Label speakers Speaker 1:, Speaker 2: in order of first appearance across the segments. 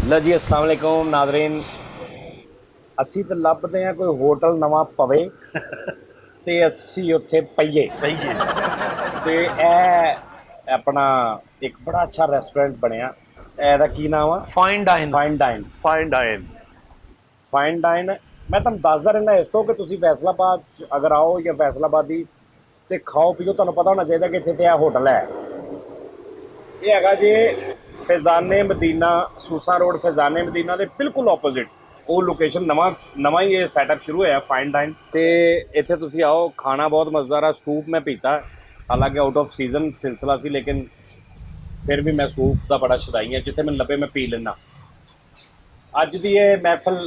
Speaker 1: लो जी अस्सलाम वालेकुम नाज़रीन, असी तो लभदे हैं कोई होटल नवा पवे ते असी उत्थे पईए ते अपना एक बड़ा अच्छा रेस्टोरेंट बनया। एदा की नाम है?
Speaker 2: Fine dine.
Speaker 1: Fine dine.
Speaker 3: Fine dine.
Speaker 1: Fine dine मैं तुहानूं दसदा रहना इस तो कि तुसीं फैसलाबाद अगर आओ या फैसलाबादी ते खाओ पियो, तुहानूं पता होना चाहिए कि इत्थे ते होटल है। ये हैगा जे फैज़ाने मदीना, सूसा रोड फैज़ाने मदीना के बिल्कुल ऑपोजिट वो लोकेशन नवा ही ये सैटअप शुरू होया फाइन डाइन। तो इत्थे तुसीं आओ, खाना बहुत मज़ेदार है। सूप मैं पीता, हालांकि आउट ऑफ सीजन सिलसिला सी, लेकिन फिर भी मैं सूप का बड़ा शौकीन है। जिथे मैंने लभे मैं पी लेना। अज दी ये महफिल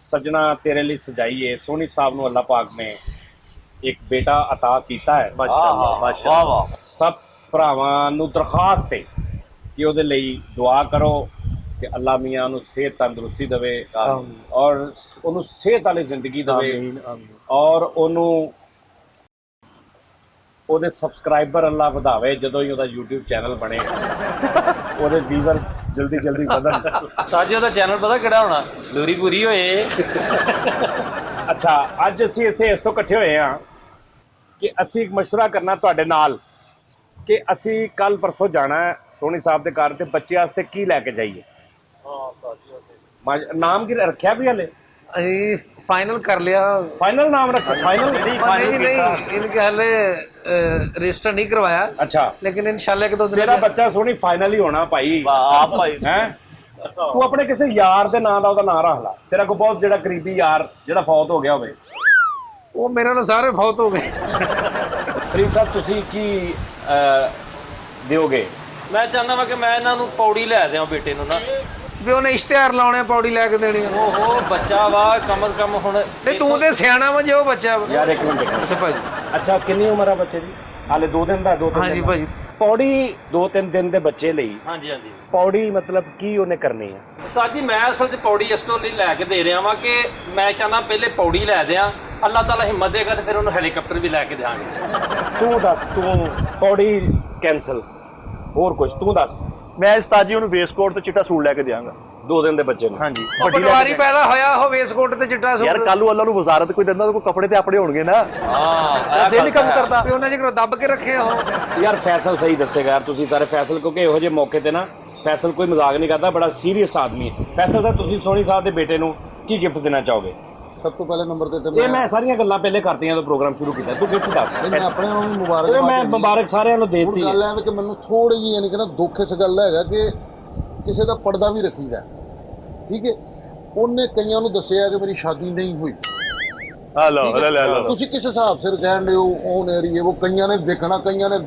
Speaker 1: सजना तेरे लिए सजाई है। सोनी साहब नूं अल्लाह पाक ने एक बेटा अता कीता है।
Speaker 3: माशाअल्लाह माशाअल्लाह।
Speaker 1: सब भरावां नूं दरखास्त है कि ਉਹਦੇ ਲਈ दुआ करो कि अल्लाह मियाँ ਨੂੰ सेहत तंदुरुस्ती देवे और ਉਹਨੂੰ सेहत वाली जिंदगी देवे और ਉਹਨੂੰ ਉਹਦੇ ਸਬਸਕ੍ਰਾਈਬਰ ਅੱਲਾ ਵਧਾਵੇ। ਜਦੋਂ ਹੀ ਉਹਦਾ YouTube ਚੈਨਲ ਬਣੇ ਉਹਦੇ ਵੀਵਰਸ ਜਲਦੀ ਜਲਦੀ ਵਧਣ।
Speaker 2: ਸਾਜੇ ਉਹਦਾ ਚੈਨਲ ਪਤਾ ਕਿਹੜਾ ਹੋਣਾ? ਲੋਰੀ ਪੂਰੀ ਹੋਏ।
Speaker 1: ਅੱਛਾ, ਅੱਜ ਅਸੀਂ ਇੱਥੇ ਇਸ ਤੋਂ ਇਕੱਠੇ ਹੋਏ ਹਾਂ ਕਿ ਅਸੀਂ ਇੱਕ ਮਸ਼ਵਰਾ ਕਰਨਾ ਤੁਹਾਡੇ ਨਾਲ कि असी कल परसों जाना है सोनी साहब के घर, ते बच्चे वास्ते की लैके जाइए। नाम की रखा भी हले?
Speaker 2: फाइनल कर लिया।
Speaker 1: फाइनल नाम रखा? फाइनल
Speaker 2: नहीं, इनके हले रजिस्टर नहीं करवाया।
Speaker 1: अच्छा,
Speaker 2: लेकिन इंशाल्लाह के तो
Speaker 1: तेरा बच्चा सोनी फाइनल ही होना भाई।
Speaker 3: आप भाई
Speaker 1: हैं तू अपने किसी यार दे नाम दा नाम रख ला, तेरा को बहुत जेड़ा करीबी यार जेड़ा फौत हो गया होवे।
Speaker 2: वो मेरे नाल सारे फौत हो गए।
Speaker 1: फरीद साहब तुसी की ਦਿਓਗੇ?
Speaker 2: मैं चाहना वा कि मैं इन्हां नूं पौड़ी लै दियां बेटे नूं ना, भी ਉਹਨੇ ਇਸ਼ਤਿਹਾਰ ਲਾਉਣੇ ਪੌੜੀ ਲੈ ਕੇ ਦੇਣੀ। ਓਹੋ ਬੱਚਾ ਵਾ ਕਮ ਸੇ ਕਮ ਹੁਣ ਤੇ ਤੂੰ ਤੇ ਸਿਆਣਾ ਵਾ ਜੇ ਉਹ ਬੱਚਾ ਵਾ।
Speaker 1: ਯਾਰ ਇੱਕ ਮਿੰਟ।
Speaker 2: ਅੱਛਾ ਭਾਜੀ,
Speaker 1: ਅੱਛਾ ਕਿੰਨੀ ਉਮਰ ਆ ਬੱਚੇ ਦੀ? ਹਾਲੇ 2 ਦਿਨ ਦਾ? 2-3
Speaker 2: ਹਾਂਜੀ ਭਾਜੀ।
Speaker 1: ਪੌੜੀ 2-3 ਦਿਨ ਦੇ ਬੱਚੇ ਲਈ
Speaker 2: ਹਾਂਜੀ ਹਾਂਜੀ
Speaker 1: ਪੌੜੀ ਮਤਲਬ ਕੀ ਉਹਨੇ ਕਰਨੀ ਹੈ?
Speaker 2: ਉਸਤਾਦ ਜੀ ਮੈਂ ਅਸਲ 'ਚ ਪੌੜੀ ਇਸ ਤੋਂ ਲਈ ਲੈ ਕੇ ਦੇ ਰਿਹਾ ਵਾਂ ਕਿ ਮੈਂ ਚਾਹੁੰਦਾ ਪਹਿਲੇ ਪੌੜੀ ਲੈ ਦਿਆਂ, ਅੱਲਾਹ ਤਾਲਾ ਹਿੰਮਤ ਦੇਗਾ ਤੇ ਫਿਰ ਉਹਨੂੰ ਹੈਲੀਕਾਪਟਰ ਵੀ ਲੈ ਕੇ ਦੇਵਾਂਗੇ।
Speaker 1: ਤੂੰ ਦੱਸ, ਤੂੰ ਪੌੜੀ ਕੈਂਸਲ, ਹੋਰ ਕੁਝ ਤੂੰ ਦੱਸ।
Speaker 3: मैं उस्ताद जी उन्हें वेस्टकोट ਤੇ ਚਿੱਟਾ ਸੂਟ ਲੈ ਕੇ ਦਿਆਂਗਾ
Speaker 1: 2 ਦਿਨ ਦੇ ਬੱਚੇ ਨੂੰ।
Speaker 3: ਹਾਂਜੀ
Speaker 2: ਪਟਵਾਰੀ ਪੈਦਾ ਹੋਇਆ ਉਹ ਵੇਸਕੋਟ ਤੇ ਚਿੱਟਾ ਸੂਟ।
Speaker 3: ਯਾਰ ਕੱਲ ਨੂੰ ਅੱਲਾ ਨੂੰ ਵਜ਼ਾਰਤ ਕੋਈ ਦਿੰਦਾ, ਕੋਈ ਕੱਪੜੇ ਤੇ ਆਪਣੇ ਹੋਣਗੇ ਨਾ।
Speaker 2: ਹਾਂ
Speaker 3: ਜੇ ਨਹੀਂ ਕੰਮ ਕਰਦਾ
Speaker 2: ਵੀ ਉਹਨਾਂ ਜਿਕਰ ਦੱਬ ਕੇ ਰੱਖੇ ਉਹ।
Speaker 1: ਯਾਰ ਫੈਸਲ ਸਹੀ ਦੱਸੇਗਾ ਯਾਰ ਤੁਸੀਂ ਸਾਰੇ ਫੈਸਲ, ਕਿਉਂਕਿ ਇਹੋ ਜਿਹੇ ਮੌਕੇ ਤੇ ਨਾ ਫੈਸਲ ਕੋਈ ਮਜ਼ਾਕ ਨਹੀਂ ਕਰਦਾ, ਬੜਾ ਸੀਰੀਅਸ ਆਦਮੀ ਹੈ। ਫੈਸਲ ਦਾ ਤੁਸੀਂ ਸੋਨੀ ਸਾਹਿਬ ਦੇ ਬੇਟੇ ਨੂੰ ਕੀ ਗਿਫਟ ਦੇਣਾ ਚਾਹੋਗੇ?
Speaker 4: सब तो पहले नंबर ते
Speaker 1: ਇਹ ਮੈਂ ਸਾਰੀਆਂ ਗੱਲਾਂ ਪਹਿਲੇ ਕਰਤੀਆਂ ਜਦੋਂ ਪ੍ਰੋਗਰਾਮ ਸ਼ੁਰੂ ਕੀਤਾ। ਤੂੰ ਗਿਫਟ ਦੱਸ।
Speaker 4: मैं अपने ਨੂੰ
Speaker 1: ਉਹ
Speaker 4: मुबारक
Speaker 1: ਮੈਂ ਮੁਬਾਰਕ ਸਾਰਿਆਂ ਨੂੰ ਦੇ ਦਿੱਤੀ।
Speaker 4: ਗੱਲ ਐ ਕਿ ਮੈਨੂੰ ਥੋੜੀ ਜਿਹੀ ਯਾਨੀ ਕਿ ਨਾ ਦੁੱਖ ਇਸ ਗੱਲ ਦਾ ਹੈਗਾ ਕਿ ਕਿਸੇ ਦਾ ਪਰਦਾ ਵੀ ਰੱਖੀਦਾ, ਠੀਕ ਹੈ। ਉਹਨੇ ਕਈਆਂ ਨੂੰ ਦੱਸਿਆ ਕਿ ਮੇਰੀ ਸ਼ਾਦੀ ਨਹੀਂ ਹੋਈ।
Speaker 3: ਹਲੋ ਹਲੋ
Speaker 4: ਤੁਸੀਂ ਕਿਸ ਹਿਸਾਬ ਸਿਰ ਕਹਿਣ ਦੇ ਹੋ ਔਨ ਏਰੀਏ ਉਹ ਕਈਆਂ ਨੇ ਵੇਖਣਾ, ਕਈਆਂ ਨੇ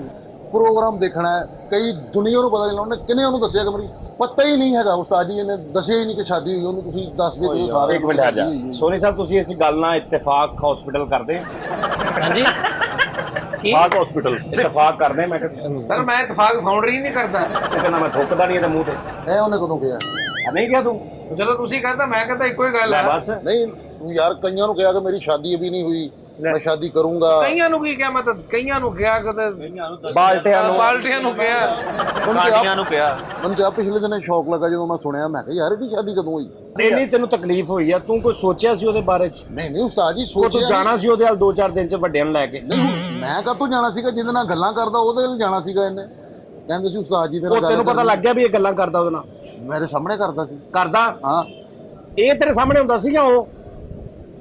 Speaker 4: ਪ੍ਰੋਗਰਾਮ ਦੇਖਣਾ ਹੈ, ਕਈ ਦੁਨੀਆ ਨੂੰ ਪਤਾ ਨਹੀਂ, ਉਹਨੇ ਕਿੰਨੇ ਉਹਨੂੰ ਦੱਸਿਆ ਕਿ ਮੇਰੀ ਪਤਾ ਹੀ ਨਹੀਂ ਹੈਗਾ। ਉਸਤਾਦ ਜੀ ਇਹਨੇ ਦੱਸਿਆ ਹੀ ਨਹੀਂ ਕਿ ਸ਼ਾਦੀ ਹੋਈ। ਉਹਨੂੰ ਤੁਸੀਂ ਦੱਸ ਦਿਓ ਕਿ ਸਾਰੇ।
Speaker 1: ਇੱਕ ਮਿੰਟ ਆ ਜਾ ਸੋਨੀ ਸਾਹਿਬ, ਤੁਸੀਂ ਇਸ ਗੱਲ ਨਾਲ ਇਤਫਾਕ ਹਸਪੀਟਲ ਕਰਦੇ?
Speaker 2: ਹਾਂਜੀ ਕੀ
Speaker 3: ਬਾਗ ਹਸਪੀਟਲ
Speaker 1: ਇਤਫਾਕ ਕਰਦੇ? ਮੈਂ ਕਿਹਾ ਤੁਸੀਂ
Speaker 2: ਸਰ ਮੈਂ ਇਤਫਾਕ ਫਾਊਂਡਰ ਹੀ ਨਹੀਂ ਕਰਦਾ।
Speaker 1: ਕਹਿੰਦਾ ਮੈਂ ਥੁੱਕਦਾ ਨਹੀਂ ਇਹਦੇ ਮੂੰਹ ਤੇ।
Speaker 4: ਇਹ ਉਹਨੇ ਕਦੋਂ ਕਿਹਾ?
Speaker 1: ਨਹੀਂ ਕਿਹਾ ਤੂੰ?
Speaker 2: ਚਲੋ ਤੁਸੀਂ ਕਹਿੰਦਾ, ਮੈਂ ਕਹਿੰਦਾ ਇੱਕੋ ਹੀ ਗੱਲ
Speaker 1: ਲੈ
Speaker 2: ਹੈ
Speaker 1: ਬਸ।
Speaker 4: ਨਹੀਂ ਤੂੰ ਯਾਰ ਕਈਆਂ ਨੂੰ ਕਿਹਾ ਕਿ ਮੇਰੀ ਸ਼ਾਦੀ ਅਭੀ ਨਹੀਂ ਹੋਈ, ਮੈਂ ਸ਼ਾਦੀ ਕਰੂੰਗਾ।
Speaker 2: ਕਈਆਂ ਨੂੰ ਕੀ ਕਿਹਾ? ਮੈਂ ਤਾਂ ਕਈਆਂ ਨੂੰ ਕਿਹਾ, ਕਦੇ
Speaker 1: ਬਾਲਟਿਆਂ ਨੂੰ
Speaker 2: ਨੂੰ ਕਿਹਾ,
Speaker 3: ਕਾਂਡੀਆਂ ਨੂੰ ਕਿਹਾ।
Speaker 4: ਮੈਨੂੰ ਤਾਂ ਪਿਛਲੇ ਦਿਨ ਸ਼ੌਕ ਲੱਗਾ ਜਦੋਂ ਮੈਂ ਸੁਣਿਆ। ਮੈਂ ਕਿਹਾ ਯਾਰ ਇਹਦੀ ਸ਼ਾਦੀ ਕਦੋਂ ਹੋਈ?
Speaker 1: ਇੰਨੀ ਤੈਨੂੰ ਤਕਲੀਫ ਹੋਈ ਆ, ਤੂੰ ਕੋਈ ਸੋਚਿਆ ਸੀ ਉਹਦੇ ਬਾਰੇ ਚ?
Speaker 4: ਨਹੀਂ ਉਸਤਾਦ ਜੀ
Speaker 1: ਤੂੰ
Speaker 4: ਸੋਚਿਆ
Speaker 1: ਜਾਣਾ ਸੀ ਉਹਦੇ ਨਾਲ 2-4 ਦਿਨ ਚ ਵੱਡਿਆਂ ਨੂੰ ਲੈ ਕੇ?
Speaker 4: ਨਹੀਂ ਮੈਂ ਕਾਹਤੋਂ ਜਾਣਾ ਸੀਗਾ? ਜਿਹਦੇ ਨਾਲ ਗੱਲਾਂ ਕਰਦਾ ਉਹਦੇ ਨਾਲ ਜਾਣਾ ਸੀਗਾ। ਇਹਨੇ ਕਹਿੰਦੇ ਸੀ ਉਸਤਾਦ ਜੀ ਦੇ ਨਾਲ
Speaker 1: ਉਹ ਤੈਨੂੰ ਪਤਾ ਲੱਗ ਗਿਆ ਵੀ ਇਹ ਗੱਲਾਂ ਕਰਦਾ ਉਹਦੇ ਨਾਲ?
Speaker 4: ਮੇਰੇ ਸਾਹਮਣੇ ਕਰਦਾ ਸੀ।
Speaker 1: ਕਰਦਾ?
Speaker 4: ਹਾਂ
Speaker 1: ਇਹ ਤੇਰੇ ਸਾਹਮਣੇ ਹੁੰਦਾ ਸੀ ਜਾਂ ਉਹ?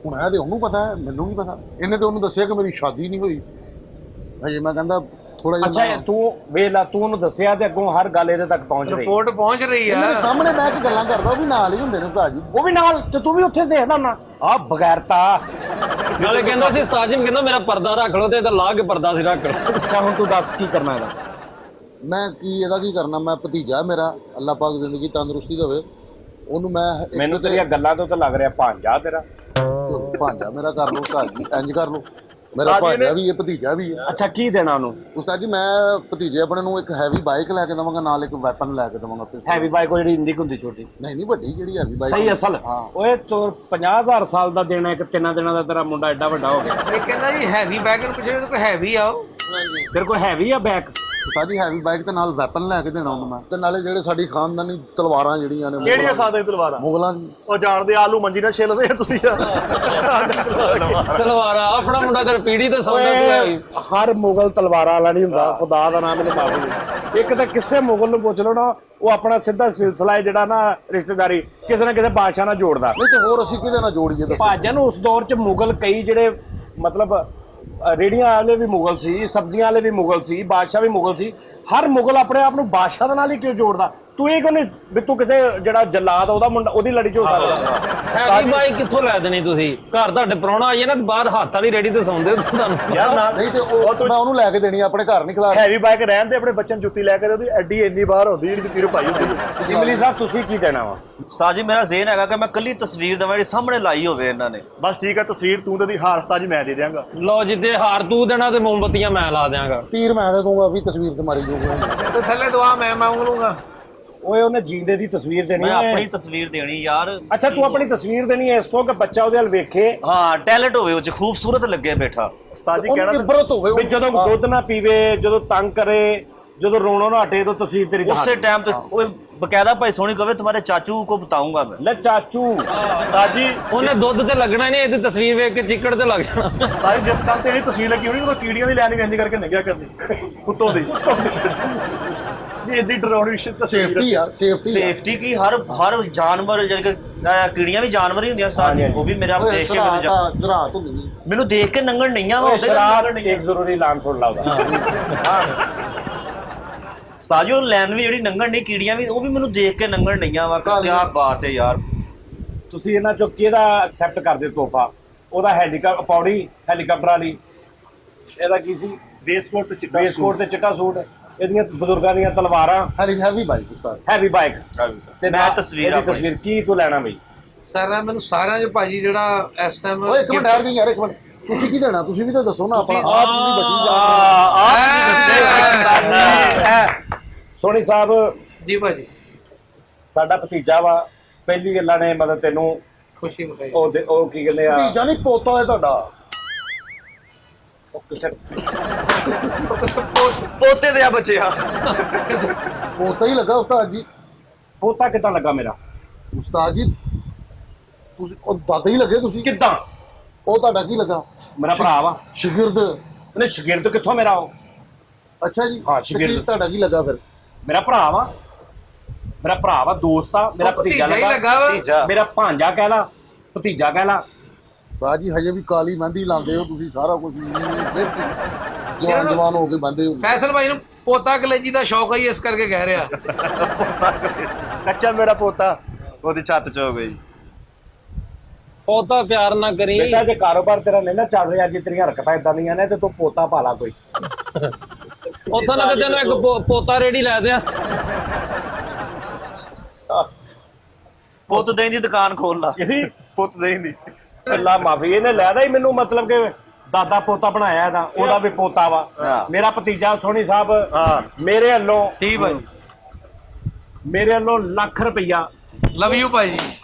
Speaker 4: ਹੁਣ ਇਹ ਤੇ ਉਹਨੂੰ ਪਤਾ ਹੈ, ਮੈਨੂੰ ਵੀ ਪਤਾ। ਇਹਨੇ ਤੇ ਉਹਨੂੰ ਦੱਸਿਆ ਕਿ ਮੇਰੀ ਸ਼ਾਦੀ ਨਹੀਂ ਹੋਈ। ਹਜੇ ਮੈਂ ਕਹਿੰਦਾ ਥੋੜਾ ਜਿਹਾ
Speaker 1: ਅੱਛਾ ਤੂੰ ਵੇਲਾ, ਤੂੰ ਉਹਨੂੰ ਦੱਸਿਆ ਤੇ ਅੱਗੋਂ ਹਰ ਗੱਲ ਇਹਦੇ ਤੱਕ ਪਹੁੰਚ ਰਹੀ।
Speaker 2: ਰਿਪੋਰਟ ਪਹੁੰਚ ਰਹੀ ਆ।
Speaker 4: ਮੇਰੇ ਸਾਹਮਣੇ ਬਹਿ ਕੇ ਗੱਲਾਂ ਕਰਦਾ, ਉਹ ਵੀ ਨਾਲ ਹੀ ਹੁੰਦੇ ਨੇ ਉਸਤਾਦ ਜੀ।
Speaker 1: ਉਹ ਵੀ ਨਾਲ, ਤੇ ਤੂੰ ਵੀ ਉੱਥੇ ਦੇਖਦਾ ਹੁੰਨਾ ਆ ਬਗੈਰਤਾ।
Speaker 2: ਨਾਲੇ ਕਹਿੰਦਾ ਸੀ ਉਸਤਾਦ ਜੀ, ਕਹਿੰਦਾ ਮੇਰਾ ਪਰਦਾ ਰੱਖ ਲਓ, ਤੇ ਇਹਦਾ ਲਾ ਕੇ ਪਰਦਾ ਸੀ ਰੱਖ ਲਓ।
Speaker 1: ਅੱਛਾ ਹੁਣ ਤੂੰ ਦੱਸ ਕੀ ਕਰਨਾ ਇਹਦਾ?
Speaker 4: ਮੈਂ ਕੀ ਇਹਦਾ ਕੀ ਕਰਨਾ? ਮੈਂ ਭਤੀਜਾ ਮੇਰਾ, ਅੱਲਾਹ ਪਾਕ ਜ਼ਿੰਦਗੀ ਤੰਦਰੁਸਤੀ ਦੇਵੇ ਉਹਨੂੰ। ਮੈਂ
Speaker 1: ਮੈਨੂੰ ਤੇਰੀਆਂ ਗੱਲਾਂ ਤੋਂ ਤਾਂ ਲੱਗ ਰਿਹਾ ਭਾਂਜਾ ਤੇਰਾ।
Speaker 4: ਭਾਂਜਾ ਮੇਰਾ ਕਰ ਲਓ ਉਸਤਾਦ ਜੀ, ਇੰਜ ਕਰ ਲਓ। ਮੇਰਾ ਭਾਂਜਾ ਵੀ ਹੈ, ਭਤੀਜਾ ਵੀ ਹੈ।
Speaker 1: ਅੱਛਾ ਕੀ ਦੇਣਾ ਉਹਨੂੰ?
Speaker 4: ਉਸਤਾਦ ਜੀ ਮੈਂ ਭਤੀਜੇ ਆਪਣੇ ਨੂੰ ਇੱਕ ਹੈਵੀ ਬਾਈਕ ਲੈ ਕੇ ਦੇਵਾਂਗਾ, ਨਾਲ ਇੱਕ ਵੈਪਨ ਲੈ ਕੇ ਦੇਵਾਂਗਾ।
Speaker 1: ਹੈਵੀ ਬਾਈਕ ਉਹ ਜਿਹੜੀ ਇੰਡੀ ਹੁੰਦੀ ਛੋਟੀ?
Speaker 4: ਨਹੀਂ ਵੱਡੀ ਜਿਹੜੀ ਹੈਵੀ ਬਾਈਕ।
Speaker 1: ਸਹੀ ਅਸਲ
Speaker 4: ਹਾਂ।
Speaker 1: ਓਏ ਤੂੰ 50,000 ਸਾਲ ਦਾ ਦੇਣਾ, ਇੱਕ 3 ਦਿਨਾਂ ਦਾ ਤੇਰਾ ਮੁੰਡਾ ਐਡਾ ਵੱਡਾ ਹੋ ਗਿਆ।
Speaker 2: ਇਹ ਕਹਿੰਦਾ ਜੀ ਹੈਵੀ ਬੈਗ ਨੂੰ ਪੁੱਛੇ ਕੋਈ ਹੈਵੀ ਆਓ।
Speaker 1: ਤੇਰੇ ਕੋਲ ਹੈਵੀ ਆ ਬੈਗ?
Speaker 4: ਉਸਤਾਦ ਜੀ ਹੈਵੀ ਬਾਈਕ ਤੇ ਨਾਲ ਵੈਪਨ ਲੈ ਕੇ ਦੇਣਾ ਉਹਨੂੰ ਮੈਂ, ਤੇ ਨਾਲੇ ਜਿਹੜੇ ਸਾਡੀ ਖਾਨਦਾਨੀ ਤਲਵਾਰਾਂ ਜਿਹੜੀਆਂ ਨੇ
Speaker 3: ਕਿਹੜੀਆਂ ਖਾਦੇ ਤਲਵਾਰਾਂ?
Speaker 4: ਮੁਗਲਾਂ ਦੀ।
Speaker 3: ਉਹ ਜਾਣਦੇ ਆਲੂ ਮੰਜੀ ਨਾਲ ਛਿੱਲਦੇ ਆ ਤੁਸੀਂ
Speaker 2: ਤਲਵਾਰਾਂ ਆਪਣਾ ਮੁੰਡਾ ਕਰ ਪੀੜੀ ਤੇ ਸੌਂਦਾ ਤੂੰ
Speaker 1: ਹਰ ਮੁਗਲ ਤਲਵਾਰਾਂ ਵਾਲਾ ਨਹੀਂ ਹੁੰਦਾ, ਖੁਦਾ ਦਾ ਨਾਮ ਮੈਨੂੰ ਮਾਫ। ਇੱਕ ਤਾਂ ਕਿਸੇ ਮੁਗਲ ਨੂੰ ਪੁੱਛ ਲਓ ਨਾ, ਉਹ ਆਪਣਾ ਸਿੱਧਾ ਸਿਲਸਿਲਾ ਹੈ ਜਿਹੜਾ ਨਾ ਰਿਸ਼ਤੇਦਾਰੀ ਕਿਸੇ ਨਾ ਕਿਸੇ ਬਾਦਸ਼ਾਹ ਨਾਲ ਜੋੜਦਾ।
Speaker 4: ਨਹੀਂ ਤੇ ਹੋਰ ਅਸੀਂ ਕਿਹਦੇ ਨਾਲ ਜੋੜੀਏ ਦੱਸੋ?
Speaker 1: ਭਾਜਨ ਉਸ ਦੌਰ 'ਚ ਮੁਗਲ ਕਈ ਜਿਹੜੇ ਮਤਲਬ ਰੇੜੀਆਂ ਵਾਲੇ ਵੀ ਮੁਗਲ ਸੀ, ਸਬਜ਼ੀਆਂ ਵਾਲੇ ਵੀ ਮੁਗਲ ਸੀ, ਬਾਦਸ਼ਾਹ ਵੀ ਮੁਗਲ ਸੀ। ਹਰ ਮੁਗਲ ਆਪਣੇ ਆਪ ਨੂੰ ਬਾਦਸ਼ਾਹ ਦੇ ਨਾਲ ਹੀ ਕਿਉਂ ਜੋੜਦਾ? ਤੂੰ ਇਹ ਕਹਿੰਦੇ ਵੀ ਤੂੰ ਕਿਸੇ ਜਿਹੜਾ ਜਲਾਦ ਉਹਦਾ ਮੁੰਡਾ ਉਹਦੀ ਲੜੀ 'ਚ ਹੋ ਸਕਦਾ?
Speaker 2: ਹੈਵੀ ਬਾਈਕ ਕਿੱਥੋਂ ਲੈ ਦੇਣੀ ਤੁਸੀਂ? ਘਰ ਤੁਹਾਡੇ ਪ੍ਰਾਹੁਣਾ ਆਈਏ ਨਾ ਬਾਹਰ ਹੱਥ ਵਾਲੀ ਰੇੜੀ ਤੇ ਸੌਂਦੇ ਤੁਹਾਨੂੰ
Speaker 3: ਯਾਰ ਨਾਲ
Speaker 4: ਨਹੀਂ ਤੇ ਉਹ ਮੈਂ ਉਹਨੂੰ ਲੈ ਕੇ ਦੇਣੀ ਆਪਣੇ ਘਰ ਨਹੀਂ ਖਿਲਾ।
Speaker 3: ਹੈਵੀ ਬਾਈਕ ਰਹਿਣ ਦੇ, ਆਪਣੇ ਬੱਚੇ ਨੂੰ ਜੁੱਤੀ ਲੈ ਕੇ ਉਹਦੀ ਐਡੀ ਇੰਨੀ ਬਾਹਰ ਹੁੰਦੀ ਜਿਹੜੀ ਤੀਰ ਪਾਈ ਹੁੰਦੀ।
Speaker 1: ਇਮਲੀ ਸਾਹਿਬ ਤੁਸੀਂ ਕੀ ਦੇਣਾ ਵਾ?
Speaker 5: ਉਸਤਾਦ ਜੀ ਮੇਰਾ ਜ਼ੇਨ ਹੈਗਾ ਕਿ ਮੈਂ ਕੱਲੀ ਤਸਵੀਰ ਦੇਵਾਂ ਜਿਹੜੀ ਸਾਹਮਣੇ ਲਾਈ ਹੋਵੇ ਇਹਨਾਂ ਨੇ।
Speaker 3: ਬਸ ਠੀਕ ਹੈ, ਤਸਵੀਰ ਤੂੰ ਤੇ ਦੀ ਹਾਰ ਉਸਤਾਦ ਜੀ ਮੈਂ ਦੇ ਦਿਆਂਗਾ।
Speaker 2: ਲਓ ਜੀ, ਤੇ ਹਾਰ ਤੂੰ ਦੇਣਾ ਤੇ ਮੋਮਬੱਤੀਆਂ ਮੈਂ ਲਾ ਦਿਆਂਗਾ।
Speaker 4: ਤੀਰ ਮੈਂ ਦੇ ਦੂੰਗਾ, ਵੀ ਤਸਵੀਰ ਤੇ ਮਾਰੀ ਜਾਊਗਾ।
Speaker 2: ਤੇ ਥੱਲੇ ਦੁਆ ਮੈਂ ਮੰਗ ਲੂੰਗਾ।
Speaker 1: ਓਏ ਉਹਨੇ ਜੀਂਦੇ ਦੀ ਤਸਵੀਰ ਦੇਣੀ
Speaker 5: ਮੈਂ
Speaker 1: ਹੈ।
Speaker 5: ਆਪਣੀ ਤਸਵੀਰ ਦੇਣੀ ਯਾਰ।
Speaker 1: ਅੱਛਾ ਤੂੰ ਆਪਣੀ ਤਸਵੀਰ ਦੇਣੀ ਹੈ ਇਸ ਤੋਂ ਕਿ ਬੱਚਾ ਉਹਦੇ ਵੱਲ ਵੇਖੇ
Speaker 5: ਹਾਂ, ਟੈਲੈਂਟ ਹੋਵੇ ਉਹ ਚ, ਖੂਬਸੂਰਤ ਲੱਗੇ ਬੈਠਾ।
Speaker 3: ਉਸਤਾਦ ਜੀ
Speaker 4: ਉਹਨੂੰ
Speaker 3: ਕਹਿਣਾ ਤਾਂ
Speaker 4: ਇਬਰਤ ਹੋਵੇ
Speaker 1: ਵੀ ਜਦੋਂ ਦੁੱਧ ਨਾ ਪੀਵੇ, ਜਦੋਂ ਤੰਗ ਕਰੇ, ਜਦੋਂ ਰੋਣੋਂ ਨਾ ਹਟੇ ਤਾਂ ਤਸਵੀਰ ਤੇਰੀ ਦਿਖਾ
Speaker 5: ਉਸੇ ਟਾਈਮ ਤੇ ਉਹ ਬਕਾਇਦਾ ਭਾਈ ਸੋਹਣੀ ਕਵੇ ਤੁਹਾਡੇ ਚਾਚੂ ਕੋ ਬਤਾਉਂਗਾ ਮੈਂ।
Speaker 1: ਲੈ ਚਾਚੂ।
Speaker 3: ਉਸਤਾਦ ਜੀ
Speaker 2: ਉਹਨੇ ਦੁੱਧ ਤੇ ਲੱਗਣਾ ਨਹੀਂ, ਇਹਦੀ ਤਸਵੀਰ ਵੇਖ ਕੇ ਚਿੱਕੜ ਤੇ ਲੱਗ ਜਾਣਾ।
Speaker 3: ਉਸਤਾਦ ਜੀ ਜਿਸ ਕੰਮ ਤੇ ਇਹਦੀ ਤਸਵੀਰ ਲੱਗੀ ਹੋਣੀ ਉਹ ਕੀੜੀਆਂ ਦੀ ਲੈਣੀ ਰਹਿੰਦੀ ਕਰਕੇ ਨੰਗਿਆ ਕਰਨੀ ਕੁੱਤੋਂ ਦੀ ਇਹ ਏਡੀ ਡਰਾਉਣੀ
Speaker 4: ਸੇਫਟੀ ਆ,
Speaker 5: ਸੇਫਟੀ ਕੀ ਹਰ ਜਾਨਵਰ ਜਿਹੜੇ ਕਿ ਕੀੜੀਆਂ ਵੀ ਜਾਨਵਰ ਹੀ ਹੁੰਦੀਆਂ ਉਸਤਾਦ ਜੀ, ਉਹ ਵੀ ਮੇਰਾ ਦੇਖ ਕੇ
Speaker 4: ਜਰਾਤ ਹੁੰਦੀ ਨਹੀਂ।
Speaker 5: ਮੈਨੂੰ ਦੇਖ ਕੇ ਨੰਗਣ ਨਹੀਂ ਆ
Speaker 1: ਓਏ ਸ਼ਰਾਬ ਇੱਕ ਜ਼ਰੂਰੀ ਐਲਾਨ ਸੁਣ ਲਾ ਉਹਦਾ।
Speaker 5: ਸਾਜੋ ਲੈਨ ਵੀ ਜਿਹੜੀ ਨੰਗਣ ਨਹੀਂ, ਕੀੜੀਆਂ ਵੀ ਉਹ ਵੀ ਮੈਨੂੰ ਦੇਖ ਕੇ ਨੰਗਣ ਨਹੀਂ ਆ ਵਾ। ਕੀ ਬਾਤ ਹੈ ਯਾਰ।
Speaker 1: ਤੁਸੀਂ ਇਹਨਾਂ ਚੋਂ ਕਿਹਦਾ ਐਕਸੈਪਟ ਕਰਦੇ ਤੋਹਫਾ? ਉਹਦਾ ਹੈਲੀਕਾਪਟਰ ਪੌੜੀ ਹੈਲੀਕਾਪਟਰ ਵਾਲੀ, ਇਹਦਾ ਕੀ ਸੀ?
Speaker 3: ਬੇਸਕੋਟ ਤੇ ਚਿੱਟਾ
Speaker 1: ਬੇਸਕੋਟ ਤੇ ਚਿੱਟਾ ਸੂਟ, ਇਹਦੀਆਂ ਬਜ਼ੁਰਗਾਂ ਦੀਆਂ ਤਲਵਾਰਾਂ,
Speaker 4: ਹੈਵੀ ਬਾਈਕ ਉਸਤਾਦ।
Speaker 1: ਹੈਵੀ ਬਾਈਕ ਤੇ
Speaker 5: ਮੈਂ ਤਸਵੀਰ
Speaker 1: ਇਹਦੀ ਤਸਵੀਰ ਕੀ ਤੂੰ ਲੈਣਾ ਬਈ?
Speaker 2: ਸਾਰਾ ਮੈਨੂੰ ਸਾਰਿਆਂ ਚ ਭਾਜੀ ਜਿਹੜਾ ਇਸ ਟਾਈਮ
Speaker 4: ਓਏ ਇੱਕ ਮਿੰਟ ਠਹਿਰ ਜੀ ਯਾਰ, ਇੱਕ ਮਿੰਟ। ਤੁਸੀਂ ਕੀ ਦੇਣਾ? ਤੁਸੀਂ ਵੀ ਤਾਂ ਦੱਸੋ ਨਾ ਆਪਣਾ। ਆਪ ਤੁਸੀਂ ਬਚੀ ਜਾ।
Speaker 1: ਸੋਨੀ ਸਾਹਿਬ
Speaker 2: ਜੀ ਭਾਜੀ
Speaker 1: ਸਾਡਾ ਭਤੀਜਾ ਵਾ, ਪਹਿਲੀ ਗੱਲਾਂ ਨੇ ਮਤਲਬ ਤੈਨੂੰ
Speaker 2: ਖੁਸ਼ੀ ਮਨਾਈ।
Speaker 1: ਉਹ ਕੀ ਕਹਿੰਦੇ ਆ,
Speaker 4: ਭਤੀਜਾ ਨਹੀਂ ਪੋਤਾ ਹੈ ਤੁਹਾਡਾ।
Speaker 1: ਉਹ ਕਿਸੇ
Speaker 5: ਪੋਤੇ ਦੇ ਆ ਬੱਚਿਆ।
Speaker 4: ਪੋਤਾ ਹੀ ਲੱਗਾ ਉਸਤਾਦ ਜੀ।
Speaker 1: ਪੋਤਾ ਕਿੱਦਾਂ ਲੱਗਾ ਮੇਰਾ?
Speaker 4: ਉਸਤਾਦ ਜੀ ਤੁਸੀਂ ਉਹ ਦਾਦਾ ਹੀ ਲੱਗੇ ਤੁਸੀਂ।
Speaker 1: ਕਿੱਦਾਂ?
Speaker 4: ਉਹ ਤੁਹਾਡਾ ਕੀ ਲੱਗਾ?
Speaker 1: ਮੇਰਾ ਭਰਾ ਵਾ।
Speaker 4: ਸ਼ਾਗਿਰਦ।
Speaker 1: ਨਹੀਂ ਸ਼ਾਗਿਰਦ ਕਿੱਥੋਂ ਮੇਰਾ? ਉਹ
Speaker 4: ਅੱਛਾ ਜੀ।
Speaker 1: ਹਾਂ,
Speaker 4: ਤੇ
Speaker 1: ਸ਼ਾਗਿਰਦ।
Speaker 4: ਕੀ ਤੁਹਾਡਾ ਕੀ ਲੱਗਾ ਫਿਰ?
Speaker 1: ਮੇਰਾ ਭਰਾ ਵਾ, ਮੇਰਾ ਭਰਾ ਵਾ, ਦੋਸਤ ਆ ਮੇਰਾ, ਭਤੀਜਾ
Speaker 2: ਲੱਗਾ ਵਾ।
Speaker 1: ਮੇਰਾ ਭਾਂਜਾ ਕਹਿ ਲਾ, ਭਤੀਜਾ ਕਹਿ ਲਾ।
Speaker 4: ਉਸਤਾਦ ਜੀ ਹਜੇ ਵੀ ਕਾਲੀ ਮਹਿੰਦੀ ਲਾਉਂਦੇ ਹੋ ਤੁਸੀਂ, ਸਾਰਾ ਕੁਝ ਜਵਾਨ ਹੋ ਕੇ ਬੰਦੇ ਹੋ।
Speaker 2: ਫੈਸਲ ਭਾਈ ਨੂੰ ਪੋਤਾ ਕਲੇਜੀ ਦਾ ਸ਼ੌਕ ਹੈ ਇਸ ਕਰਕੇ ਕਹਿ ਰਿਹਾ।
Speaker 3: ਕੱਚਾ ਮੇਰਾ ਪੋਤਾ
Speaker 5: ਉਹਦੀ ਛੱਤ ਚ ਹੋ ਗਈ।
Speaker 2: ਪੋਤਾ ਪਿਆਰ ਨਾ ਕਰੀ।
Speaker 1: ਬੇਟਾ ਜੇ ਕਾਰੋਬਾਰ ਤੇਰਾ ਨਹੀਂ ਨਾ ਚੱਲ ਰਿਹਾ, ਜੇ ਤੇਰੀਆਂ ਹਰਕਤਾਂ ਇਦਾਂ ਦੀਆਂ ਨੇ ਤੇ ਤੂੰ ਪੋਤਾ ਪਾਲਾ ਕੋਈ।
Speaker 2: ਉੱਥੋਂ ਨਾ ਤੈਨੂੰ ਇੱਕ ਪੋਤਾ ਰੇੜੀ ਲੈ ਦਿਆਂ।
Speaker 5: ਪੁੱਤ ਦੇਣ ਦੀ ਦੁਕਾਨ ਖੋਲ ਲਾ।
Speaker 1: ਕਿਸੀ
Speaker 5: ਪੁੱਤ ਦੇਣ ਦੀ।
Speaker 1: ਅੱਲਾ ਮਾਫੀ, ਇਹਨੇ ਲੈਦਾ ਹੀ ਮੈਨੂੰ ਮਤਲਬ ਕਿ ਦਾਦਾ ਪੋਤਾ ਬਣਾਇਆ ਇਹਦਾ, ਉਹਦਾ ਵੀ ਪੋਤਾ ਵਾ। ਮੇਰਾ ਭਤੀਜਾ ਸੋਨੀ ਸਾਹਿਬ ਮੇਰੇ ਵੱਲੋਂ
Speaker 2: ਠੀਕ ਭਾਈ,
Speaker 1: ਮੇਰੇ ਵੱਲੋਂ ਲੱਖ ਰੁਪਈਆ
Speaker 2: ਲਵ ਯੂ ਭਾਈ।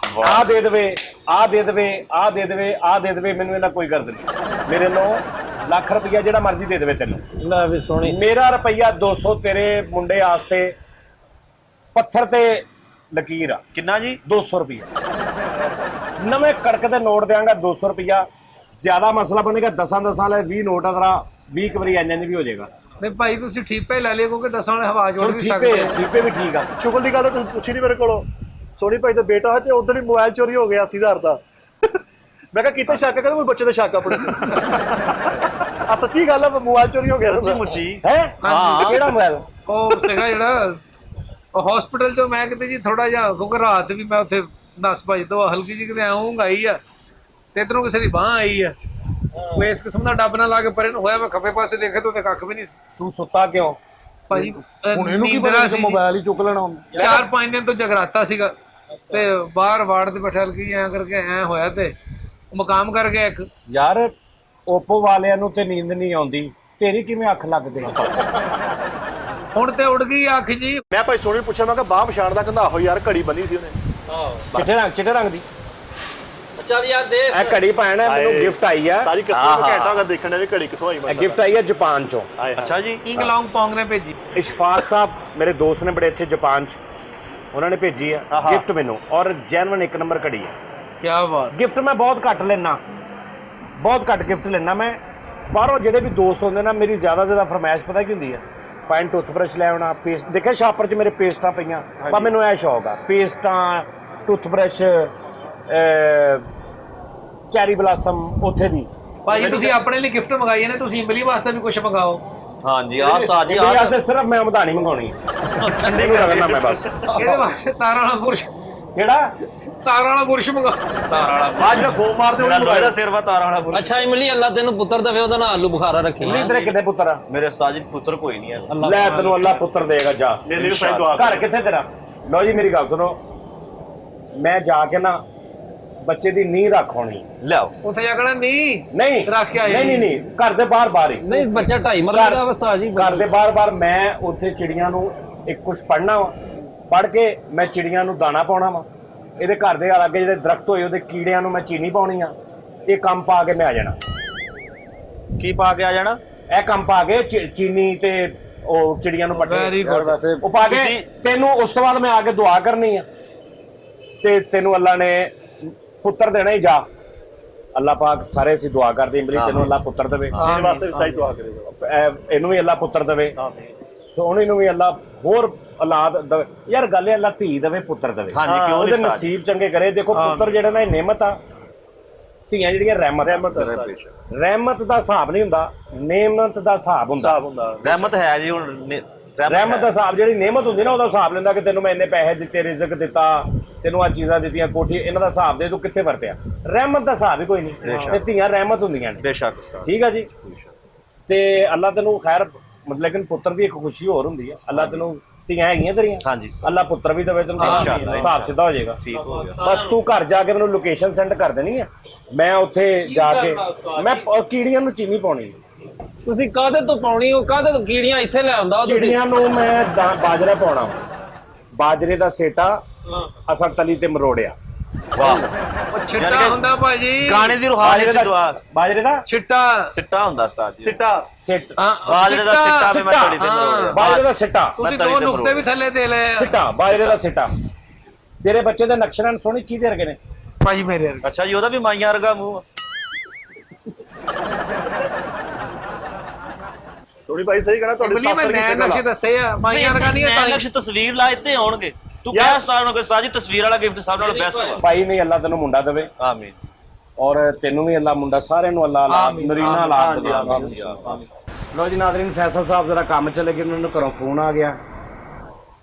Speaker 1: ਆ ਦੇ ਦੇਵੇ, ਆ ਦੇ ਦੇਵੇ, ਆ ਦੇ ਦੇਵੇ, ਆ ਦੇ ਦੇਵੇ, ਮੈਨੂੰ ਇਹਨਾਂ ਕੋਈ ਗਰਜ਼ ਨਹੀਂ। ਮੇਰੇ ਵੱਲੋਂ ਲੱਖ ਰੁਪਈਆ ਜਿਹੜਾ ਮਰਜ਼ੀ ਦੇ ਦੇਵੇ ਤੈਨੂੰ।
Speaker 2: ਲੈ ਵੀ ਸੋਹਣੀ।
Speaker 1: ਮੇਰਾ ਰੁਪਈਆ 200 ਤੇਰੇ ਮੁੰਡੇ ਵਾਸਤੇ ਪੱਥਰ ਤੇ ਲਕੀਰ ਆ।
Speaker 5: ਕਿੰਨਾ ਜੀ?
Speaker 1: 200 ਰੁਪਈਆ ਨਵੇਂ ਕੜਕ ਦੇ ਨੋਟ ਦਿਆਂਗਾ। 200 ਰੁਪਈਆ ਜ਼ਿਆਦਾ ਮਸਲਾ ਬਣੇਗਾ। 10 ਵਾਲੇ 20 ਨੋਟ ਆ ਤੇਰਾ 20 ਵਾਰੀ ਇੰਜ ਵੀ ਹੋ ਜਾਏਗਾ।
Speaker 2: ਨਹੀਂ ਭਾਈ ਤੁਸੀਂ ਠੀਕ ਪੇ ਲੈ ਲਿਓ, ਕਿਉਂਕਿ 10 ਵਾਲੇ ਹਵਾ ਜੋੜ ਵੀ
Speaker 1: ਠੀਕ
Speaker 2: ਸਕਦੇ
Speaker 1: ਹੈ, ਠੀਕ ਹੈ ਵੀ ਠੀਕ ਆ।
Speaker 3: ਸ਼ੁਗਲ ਦੀ ਗੱਲ ਤਾਂ ਤੁਸੀਂ ਪੁੱਛੀ ਨਹੀਂ ਮੇਰੇ ਕੋਲੋਂ। ਸੋਨੀ ਭਾਈ ਦਾ ਬੇਟਾ ਹੈ ਤੇ ਉਧਰ ਹੀ ਮੋਬਾਈਲ ਚੋਰੀ ਹੋ ਗਿਆ 80,000 ਦਾ। ਮੈਂ ਕਿਹਾ ਕਿਤੇ ਸ਼ੱਕ ਕਹਿੰਦਾ ਕੋਈ ਬੱਚੇ ਦੇ ਸ਼ੱਕ ਆਪਣੇ ਆ ਸੱਚੀ ਗੱਲ ਹੈ, ਮੋਬਾਈਲ ਚੋਰੀ ਹੋ ਗਿਆ।
Speaker 5: ਸੱਚੀ ਮੁੱਚੀ
Speaker 1: ਹੈ
Speaker 2: ਹਾਂ।
Speaker 1: ਕਿਹੜਾ ਮੋਬਾਈਲ?
Speaker 2: ਉਹ ਸੀਗਾ ਜਿਹੜਾ ਹਸਪੀਟਲ ਚੋਂ ਮੈਂ ਕਿਤੇ ਜੀ ਥੋੜਾ ਜਿਹਾ, ਕਿਉਂਕਿ ਰਾਤ ਵੀ ਮੈਂ ਉੱਥੇ 10 ਵਜੇ ਤੋਂ ਹਲਕੀ ਜੀ ਕਿਤੇ ਆਉਂਗਾ ਆਈ ਆ, ਤੇ ਇਧਰੋਂ ਕਿਸੇ ਦੀ ਬਾਂਹ ਆਈ ਆ। ਉਹ ਇਸ ਕਿਸਮ ਦਾ ਡੱਬ ਨਾ ਲਾ ਕੇ ਪਰੇ ਨੂੰ ਹੋਇਆ। ਮੈਂ ਖੱਬੇ ਪਾਸੇ ਦੇਖੇ ਤਾਂ ਕੱਖ ਵੀ ਨਹੀਂ ਸੀ
Speaker 1: ਤੂੰ ਸੁੱਤਾ ਕਿਉਂ?
Speaker 2: ਭਾਜੀ।
Speaker 4: ਹੁਣ ਇਹਨੂੰ ਕੀ ਪਤਾ ਸੀ ਮੋਬਾਈਲ ਹੀ ਚੁੱਕ ਲੈਣਾ ਉਹਨੇ।
Speaker 2: 4-5 ਦਿਨ ਤੋਂ ਜਗਰਾਤਾ ਸੀਗਾ, ਤੇ ਬਾਹਰ ਵਾੜ ਤੇ ਬੈਠਾ ਹਲਕੀ ਐ ਕਰਕੇ ਐ ਹੋਇਆ, ਤੇ ਮਕਾਮ ਕਰ ਗਿਆ ਇੱਕ।
Speaker 1: ਯਾਰ ਓਪੋ ਵਾਲਿਆਂ ਨੂੰ ਤੇ ਨੀਂਦ ਨਹੀਂ ਆਉਂਦੀ, ਤੇਰੀ ਕਿਵੇਂ ਅੱਖ ਲੱਗਦੀ?
Speaker 2: ਹੁਣ ਤੇ ਉੱਡ ਗਈ ਅੱਖ ਜੀ।
Speaker 3: ਮੈਂ ਭਾਈ ਸੋਨੀ ਪੁੱਛਿਆ, ਮੈਂ ਕਿਹਾ ਬਾਹ ਪਛਾਣ ਦਾ ਕਹਿੰਦਾ ਆਹੋ ਯਾਰ ਘੜੀ ਬੰਨੀ ਸੀ ਉਹਨੇ।
Speaker 1: ਚਿੱਟੇ ਰੰਗ ਦੀ।
Speaker 6: ਚੱਲ ਯਾਰ ਦੇ
Speaker 1: ਇਹ ਘੜੀ ਭੈਣ ਹੈ ਮੈਨੂੰ ਗਿਫਟ ਆਈ ਆ।
Speaker 3: ਸਾਰੀ ਕਸਮ ਘੰਟਾ ਹੋ ਗਿਆ ਦੇਖਣ ਦੇ ਘੜੀ ਕਿੱਥੋਂ ਆਈ
Speaker 1: ਇਹ ਗਿਫਟ ਆਈ ਹੈ ਜਾਪਾਨ ਚੋਂ।
Speaker 5: ਅੱਛਾ ਜੀ।
Speaker 2: ਇੰਗਲੌਂਗ ਪੌਂਗ ਨੇ ਭੇਜੀ।
Speaker 1: ਇਸ਼ਫਾਕ ਸਾਹਿਬ ਮੇਰੇ ਦੋਸਤ ਨੇ ਬੜੇ ਅੱਛੇ ਜਾਪਾਨ ਚ, ਉਹਨਾਂ ਨੇ ਭੇਜੀ ਆ ਗਿਫਟ ਮੈਨੂੰ, ਔਰ ਜੈਨੂਇਨ 1 ਨੰਬਰ ਘੜੀ ਹੈ।
Speaker 2: ਕੀ ਬਾਤ।
Speaker 1: ਗਿਫਟ ਮੈਂ ਬਹੁਤ ਘੱਟ ਲੈਣਾ, ਬਹੁਤ ਘੱਟ ਗਿਫਟ ਲੈਣਾ ਮੈਂ। ਬਾਹਰੋਂ ਜਿਹੜੇ ਵੀ ਦੋਸਤ ਹੁੰਦੇ ਨਾ, ਮੇਰੀ ਜ਼ਿਆਦਾ ਫਰਮਾਇਸ਼ ਪਤਾ ਕੀ ਹੁੰਦੀ ਹੈ? ਫਾਈਨ ਟੁੱਥਬ੍ਰਸ਼ ਲੈ ਆਉਣਾ, ਪੇਸਟ ਦੇਖਿਆ ਸ਼ਾਪਰ 'ਚ ਮੇਰੇ ਪੇਸਟਾਂ ਪਈਆਂ, ਪਰ ਮੈਨੂੰ ਇਹ ਸ਼ੌਕ ਆ ਪੇਸਟਾਂ, ਟੁੱਥਬ੍ਰਸ਼, ਚੈਰੀ ਬਲਾਸਮ ਉੱਥੇ ਦੀ।
Speaker 2: ਭਾਜੀ ਤੁਸੀਂ ਆਪਣੇ ਲਈ ਗਿਫਟ ਮੰਗਾਈਏ ਨੇ, ਤੁਸੀਂ ਇਮਲੀ ਵਾਸਤੇ ਵੀ ਕੁਝ ਮੰਗਾਓ।
Speaker 5: ਹਾਂਜੀ ਆ ਉਸਤਾਦ ਜੀ
Speaker 1: ਇਹਦੇ ਵਾਸਤੇ ਸਿਰਫ ਮੈਂ ਮਧਾਣੀ ਮੰਗਾਉਣੀ ਠੰਡੇ ਨੂੰ ਰਗੜਨਾ ਮੈਂ ਬਸ।
Speaker 2: ਇਹਦੇ ਵਾਸਤੇ ਤਾਰਾਂ ਵਾਲਾ ਬੁਰਸ਼,
Speaker 1: ਕਿਹੜਾ
Speaker 2: ਤਾਰਾਂ ਵਾਲਾ ਬੁਰਸ਼ ਮੰਗਾ। ਤਾਰਾਂ ਵਾਲਾ
Speaker 3: ਬਾਅਦ ਜਿਹੜਾ ਫੋਨ ਮਾਰਦੇ
Speaker 5: ਮੇਰਾ
Speaker 3: ਉਹ
Speaker 5: ਲੋਹੇ ਦਾ ਸਿਰ ਵਾ ਤਾਰਾਂ ਵਾਲਾ ਬੁਰਸ਼।
Speaker 6: ਅੱਛਾ ਇਮਲੀ ਅੱਲਾ ਤੈਨੂੰ ਪੁੱਤਰ ਦੇਵੇ, ਉਹਦਾ ਨਾਂ ਆਲੂ ਬੁਖਾਰਾ ਰੱਖੀ।
Speaker 1: ਨਹੀਂ ਤੇਰੇ ਕਿੰਨੇ ਪੁੱਤਰ ਆ?
Speaker 5: ਮੇਰੇ ਉਸਤਾਦ ਜੀ ਪੁੱਤਰ ਕੋਈ ਨਹੀਂ ਹੈ।
Speaker 1: ਲੈ ਤੈਨੂੰ ਅੱਲਾ ਪੁੱਤਰ ਦੇਗਾ, ਜਾ।
Speaker 3: ਮੇਰੇ ਲਈ ਫਾਈਨ ਦੁਆ
Speaker 1: ਘਰ ਕਿੱਥੇ ਤੇਰਾ? ਲਓ ਜੀ ਮੇਰੀ ਗੱਲ ਸੁਣੋ, ਮੈਂ ਜਾ ਕੇ ਨਾ ਬੱਚੇ ਦੀ ਨੀਂਹ ਰੱਖ ਹੋਣੀ।
Speaker 5: ਲਿਆਓ।
Speaker 2: ਉੱਥੇ ਜਾ ਕੇ
Speaker 1: ਨਹੀਂ
Speaker 2: ਰੱਖ ਕੇ ਆਏ।
Speaker 1: ਨਹੀਂ ਘਰ ਦੇ ਬਾਹਰ ਹੀ।
Speaker 6: ਨਹੀਂ ਬੱਚਾ 2.5 ਮਰਲੇ ਦਾ ਉਸਤਾਦ ਜੀ।
Speaker 1: ਘਰ ਦੇ ਬਾਹਰ ਮੈਂ ਉੱਥੇ ਚਿੜੀਆਂ ਨੂੰ ਇੱਕ ਕੁਝ ਪੜਨਾ ਵਾ, ਪੜ ਕੇ ਮੈਂ ਚਿੜੀਆਂ ਨੂੰ ਦਾਣਾ ਪਾਉਣਾ ਵਾ। ਇਹਦੇ ਘਰ ਦੇ ਲਾਗੇ ਜਿਹੜੇ ਦਰਖਤ ਹੋਏ ਉਹਦੇ ਕੀੜਿਆਂ ਨੂੰ ਮੈਂ ਚੀਨੀ ਪਾਉਣੀ ਆ। ਇਹ ਕੰਮ ਪਾ ਕੇ ਮੈਂ ਆ ਜਾਣਾ।
Speaker 5: ਕੀ ਪਾ ਕੇ ਆ ਜਾਣਾ?
Speaker 1: ਇਹ ਕੰਮ ਪਾ ਕੇ ਚੀਨੀ ਤੇ ਉਹ ਚਿੜੀਆਂ ਨੂੰ
Speaker 2: ਵੈਰੀ
Speaker 1: ਪੱਟੇ
Speaker 4: ਯਾਰ ਵੈਸੇ
Speaker 1: ਉਹ ਪਾ ਕੇ ਤੈਨੂੰ ਉਸ ਤੋਂ ਬਾਅਦ ਮੈਂ ਆ ਕੇ ਦੁਆ ਕਰਨੀ ਆ ਤੇ ਤੈਨੂੰ ਅੱਲਾ ਨੇ ਪੁੱਤਰ ਦੇਣਾ ਹੀ। ਜਾ ਅੱਲਾ ਪਾਕ ਸਾਰੇ ਅਸੀਂ ਦੁਆ ਕਰਦੇ ਇਮਲੀ ਤੈਨੂੰ ਅੱਲਾ ਪੁੱਤਰ ਦੇਵੇ,
Speaker 3: ਮੇਰੇ ਵਾਸਤੇ ਵੀ ਸਹੀ ਦੁਆ ਕਰੇਗਾ।
Speaker 1: ਇਹਨੂੰ ਵੀ ਅੱਲਾ ਪੁੱਤਰ ਦੇਵੇ,
Speaker 3: ਆਮੀਨ।
Speaker 1: ਸੋਹਣੀ ਨੂੰ ਵੀ ਅੱਲਾ ਹੋਰ ਔਲਾਦ ਦੇਵੇ। ਯਾਰ ਗੱਲ ਹੈ ਅੱਲਾ ਧੀ ਦੇਵੇ ਪੁੱਤਰ ਦੇਵੇ।
Speaker 5: ਹਾਂਜੀ ਕਿਉਂ
Speaker 1: ਉਹਦੇ
Speaker 5: ਨਹੀਂ?
Speaker 1: ਨਸੀਬ ਚੰਗੇ ਕਰੇ। ਦੇਖੋ ਪੁੱਤਰ ਜਿਹੜਾ ਨਾ ਇਹ ਨਿਮਤ ਆ, ਧੀਆਂ ਜਿਹੜੀਆਂ ਰਹਿਮਤ ਆ। ਰਹਿਮਤ ਦਾ ਹਿਸਾਬ ਨਹੀਂ ਹੁੰਦਾ, ਨੇਮਤ ਦਾ ਹਿਸਾਬ ਹੁੰਦਾ।
Speaker 3: ਹਿਸਾਬ ਹੁੰਦਾ।
Speaker 5: ਰਹਿਮਤ ਹੈ ਜੀ ਹੁਣ
Speaker 1: ਰਹਿਮਤ ਦਾ ਹਿਸਾਬ ਜਿਹੜੀ ਨਿਮਤ ਹੁੰਦੀ ਨਾ ਉਹਦਾ ਹਿਸਾਬ ਲੈਂਦਾ ਕਿ ਤੈਨੂੰ ਮੈਂ ਇੰਨੇ ਪੈਸੇ ਦਿੱਤੇ, ਰਿਜ਼ਕ ਦਿੱਤਾ, ਤੈਨੂੰ ਆ ਚੀਜ਼ਾਂ ਦਿੱਤੀਆਂ, ਕੋਠੀ, ਇਹਨਾਂ ਦਾ ਹਿਸਾਬ ਦੇ ਤੂੰ ਕਿੱਥੇ ਵਰਤਿਆ। ਰਹਿਮਤ ਦਾ ਹਿਸਾਬ ਹੀ ਕੋਈ ਨਹੀਂ। ਤੇ ਧੀਆਂ ਰਹਿਮਤ ਹੁੰਦੀਆਂ ਨੇ।
Speaker 5: ਬੇਸ਼ੱਕ ਉਸਤਾਦ।
Speaker 1: ਠੀਕ ਆ ਜੀ। ਤੇ ਅੱਲਾ ਤੈਨੂੰ ਖੈਰ ਮਤਲਬ ਲੇਕਿਨ ਪੁੱਤਰ ਦੀ ਇੱਕ ਖੁਸ਼ੀ ਹੋਰ ਹੁੰਦੀ ਹੈ। ਅੱਲਾ ਤੈਨੂੰ ਧੀਆਂ ਹੈਗੀਆਂ ਤੇਰੀਆਂ,
Speaker 5: ਹਾਂਜੀ
Speaker 1: ਅੱਲਾ ਪੁੱਤਰ ਵੀ ਦੇਵੇ ਤੈਨੂੰ, ਹਿਸਾਬ ਸਿੱਧਾ ਹੋ ਜਾਏਗਾ।
Speaker 5: ਠੀਕ ਹੋ ਗਿਆ।
Speaker 1: ਬਸ ਤੂੰ ਘਰ ਜਾ ਕੇ ਮੈਨੂੰ ਲੋਕੇਸ਼ਨ ਸੈਂਡ ਕਰ ਦੇਣੀ ਹੈ, ਮੈਂ ਉੱਥੇ ਜਾ ਕੇ ਮੈਂ ਕੀੜੀਆਂ ਨੂੰ ਚੀਨੀ ਪਾਉਣੀ।
Speaker 6: ਤੁਸੀਂ ਕਾਹਦੇ ਤੋਂ ਪਾਉਣੀ, ਉਹ ਕਾਹਦੇ ਤੋਂ ਕੀੜੀਆਂ ਇੱਥੇ ਲੈ ਆਉਂਦਾ ਤੁਸੀਂ?
Speaker 1: ਚਿੜੀਆਂ ਨੂੰ ਮੈਂ ਬਾਜਰਾ ਪਾਉਣਾ, ਬਾਜਰੇ ਦਾ ਸੇਟਾ, ਅਸਲ ਤਲੀ ਤੇ ਮਰੋੜਿਆ।
Speaker 5: ਵਾਹ।
Speaker 2: ਉਹ ਛਿੱਟਾ ਹੁੰਦਾ ਭਾਜੀ,
Speaker 5: ਗਾਣੇ ਦੀ ਰੂਹਾਨੀ ਚ ਦੁਆ।
Speaker 1: ਬਾਜਰੇ ਦਾ
Speaker 2: ਛਿੱਟਾ
Speaker 5: ਸਿੱਟਾ ਹੁੰਦਾ ਉਸਤਾਦ ਜੀ।
Speaker 3: ਸਿੱਟਾ
Speaker 1: ਸਿੱਟ,
Speaker 5: ਬਾਜਰੇ ਦਾ ਸਿੱਟਾ ਵੀ ਮੈਂ ਤਲੀ ਤੇ ਮਰੋੜਿਆ।
Speaker 1: ਬਾਜਰੇ ਦਾ ਸਿੱਟਾ,
Speaker 2: ਤੁਸੀਂ
Speaker 5: ਤਲੀ
Speaker 2: ਦੋ
Speaker 5: ਤੇ
Speaker 2: ਨੁਕਤੇ ਵੀ ਥੱਲੇ ਦੇ ਲਏ।
Speaker 1: ਸਿੱਟਾ, ਬਾਜਰੇ ਦਾ ਸਿੱਟਾ। ਤੇਰੇ ਬੱਚੇ ਦੇ ਨਕਸ਼ੇ ਸੋਹਣੀ ਕੀ ਦੇ ਰਗੇ ਨੇ
Speaker 2: ਭਾਜੀ ਮੇਰੇ
Speaker 5: ਅੱਛਾ ਜੀ, ਉਹਦਾ ਵੀ ਮਾਈਆਂ ਵਰਗਾ ਮੂੰਹ।
Speaker 3: ਸੋਨੀ ਭਾਈ ਸਹੀ ਕਹਿਣਾ, ਤੁਹਾਡੇ
Speaker 2: ਇਮਲੀ ਮੈਂ
Speaker 3: ਸਾਸਰ
Speaker 2: ਨੈਣ ਨਕਸ਼ੇ ਦੱਸੇ ਆ, ਮਾਈਆਂ ਰਗਾ ਨਹੀਂ
Speaker 5: ਮੈਂ
Speaker 2: ਤਾਂ
Speaker 5: ਨਕਸ਼ ਤਸਵੀਰ ਲਾ ਇੱਥੇ ਆਉਣਗੇ। ਤੂੰ ਕਹਿ ਉਸਤਾਦ ਨੂੰ ਕਿ ਸਾਜੀ ਤਸਵੀਰ ਵਾਲਾ ਗਿਫਟ ਸਭ ਨਾਲੋਂ ਬੈਸਟ ਵਾ।
Speaker 1: ਭਾਈ ਨਹੀਂ ਅੱਲਾ ਤੈਨੂੰ ਮੁੰਡਾ ਦੇਵੇ,
Speaker 5: ਆਮੀਨ।
Speaker 1: ਔਰ ਤੈਨੂੰ ਵੀ ਅੱਲਾ ਮੁੰਡਾ, ਸਾਰਿਆਂ ਨੂੰ ਅੱਲਾ ਨਰੀਨਾ ਔਲਾਦ ਦੇਵੇ। ਲੋ ਜੀ ਨਾਜ਼ਰੀਨ, ਫੈਸਲ ਸਾਹਿਬ ਜ਼ਰਾ ਕੰਮ ਚਲੇ ਗਏ, ਉਹਨਾਂ ਨੂੰ ਘਰੋਂ ਫੋਨ ਆ ਗਿਆ।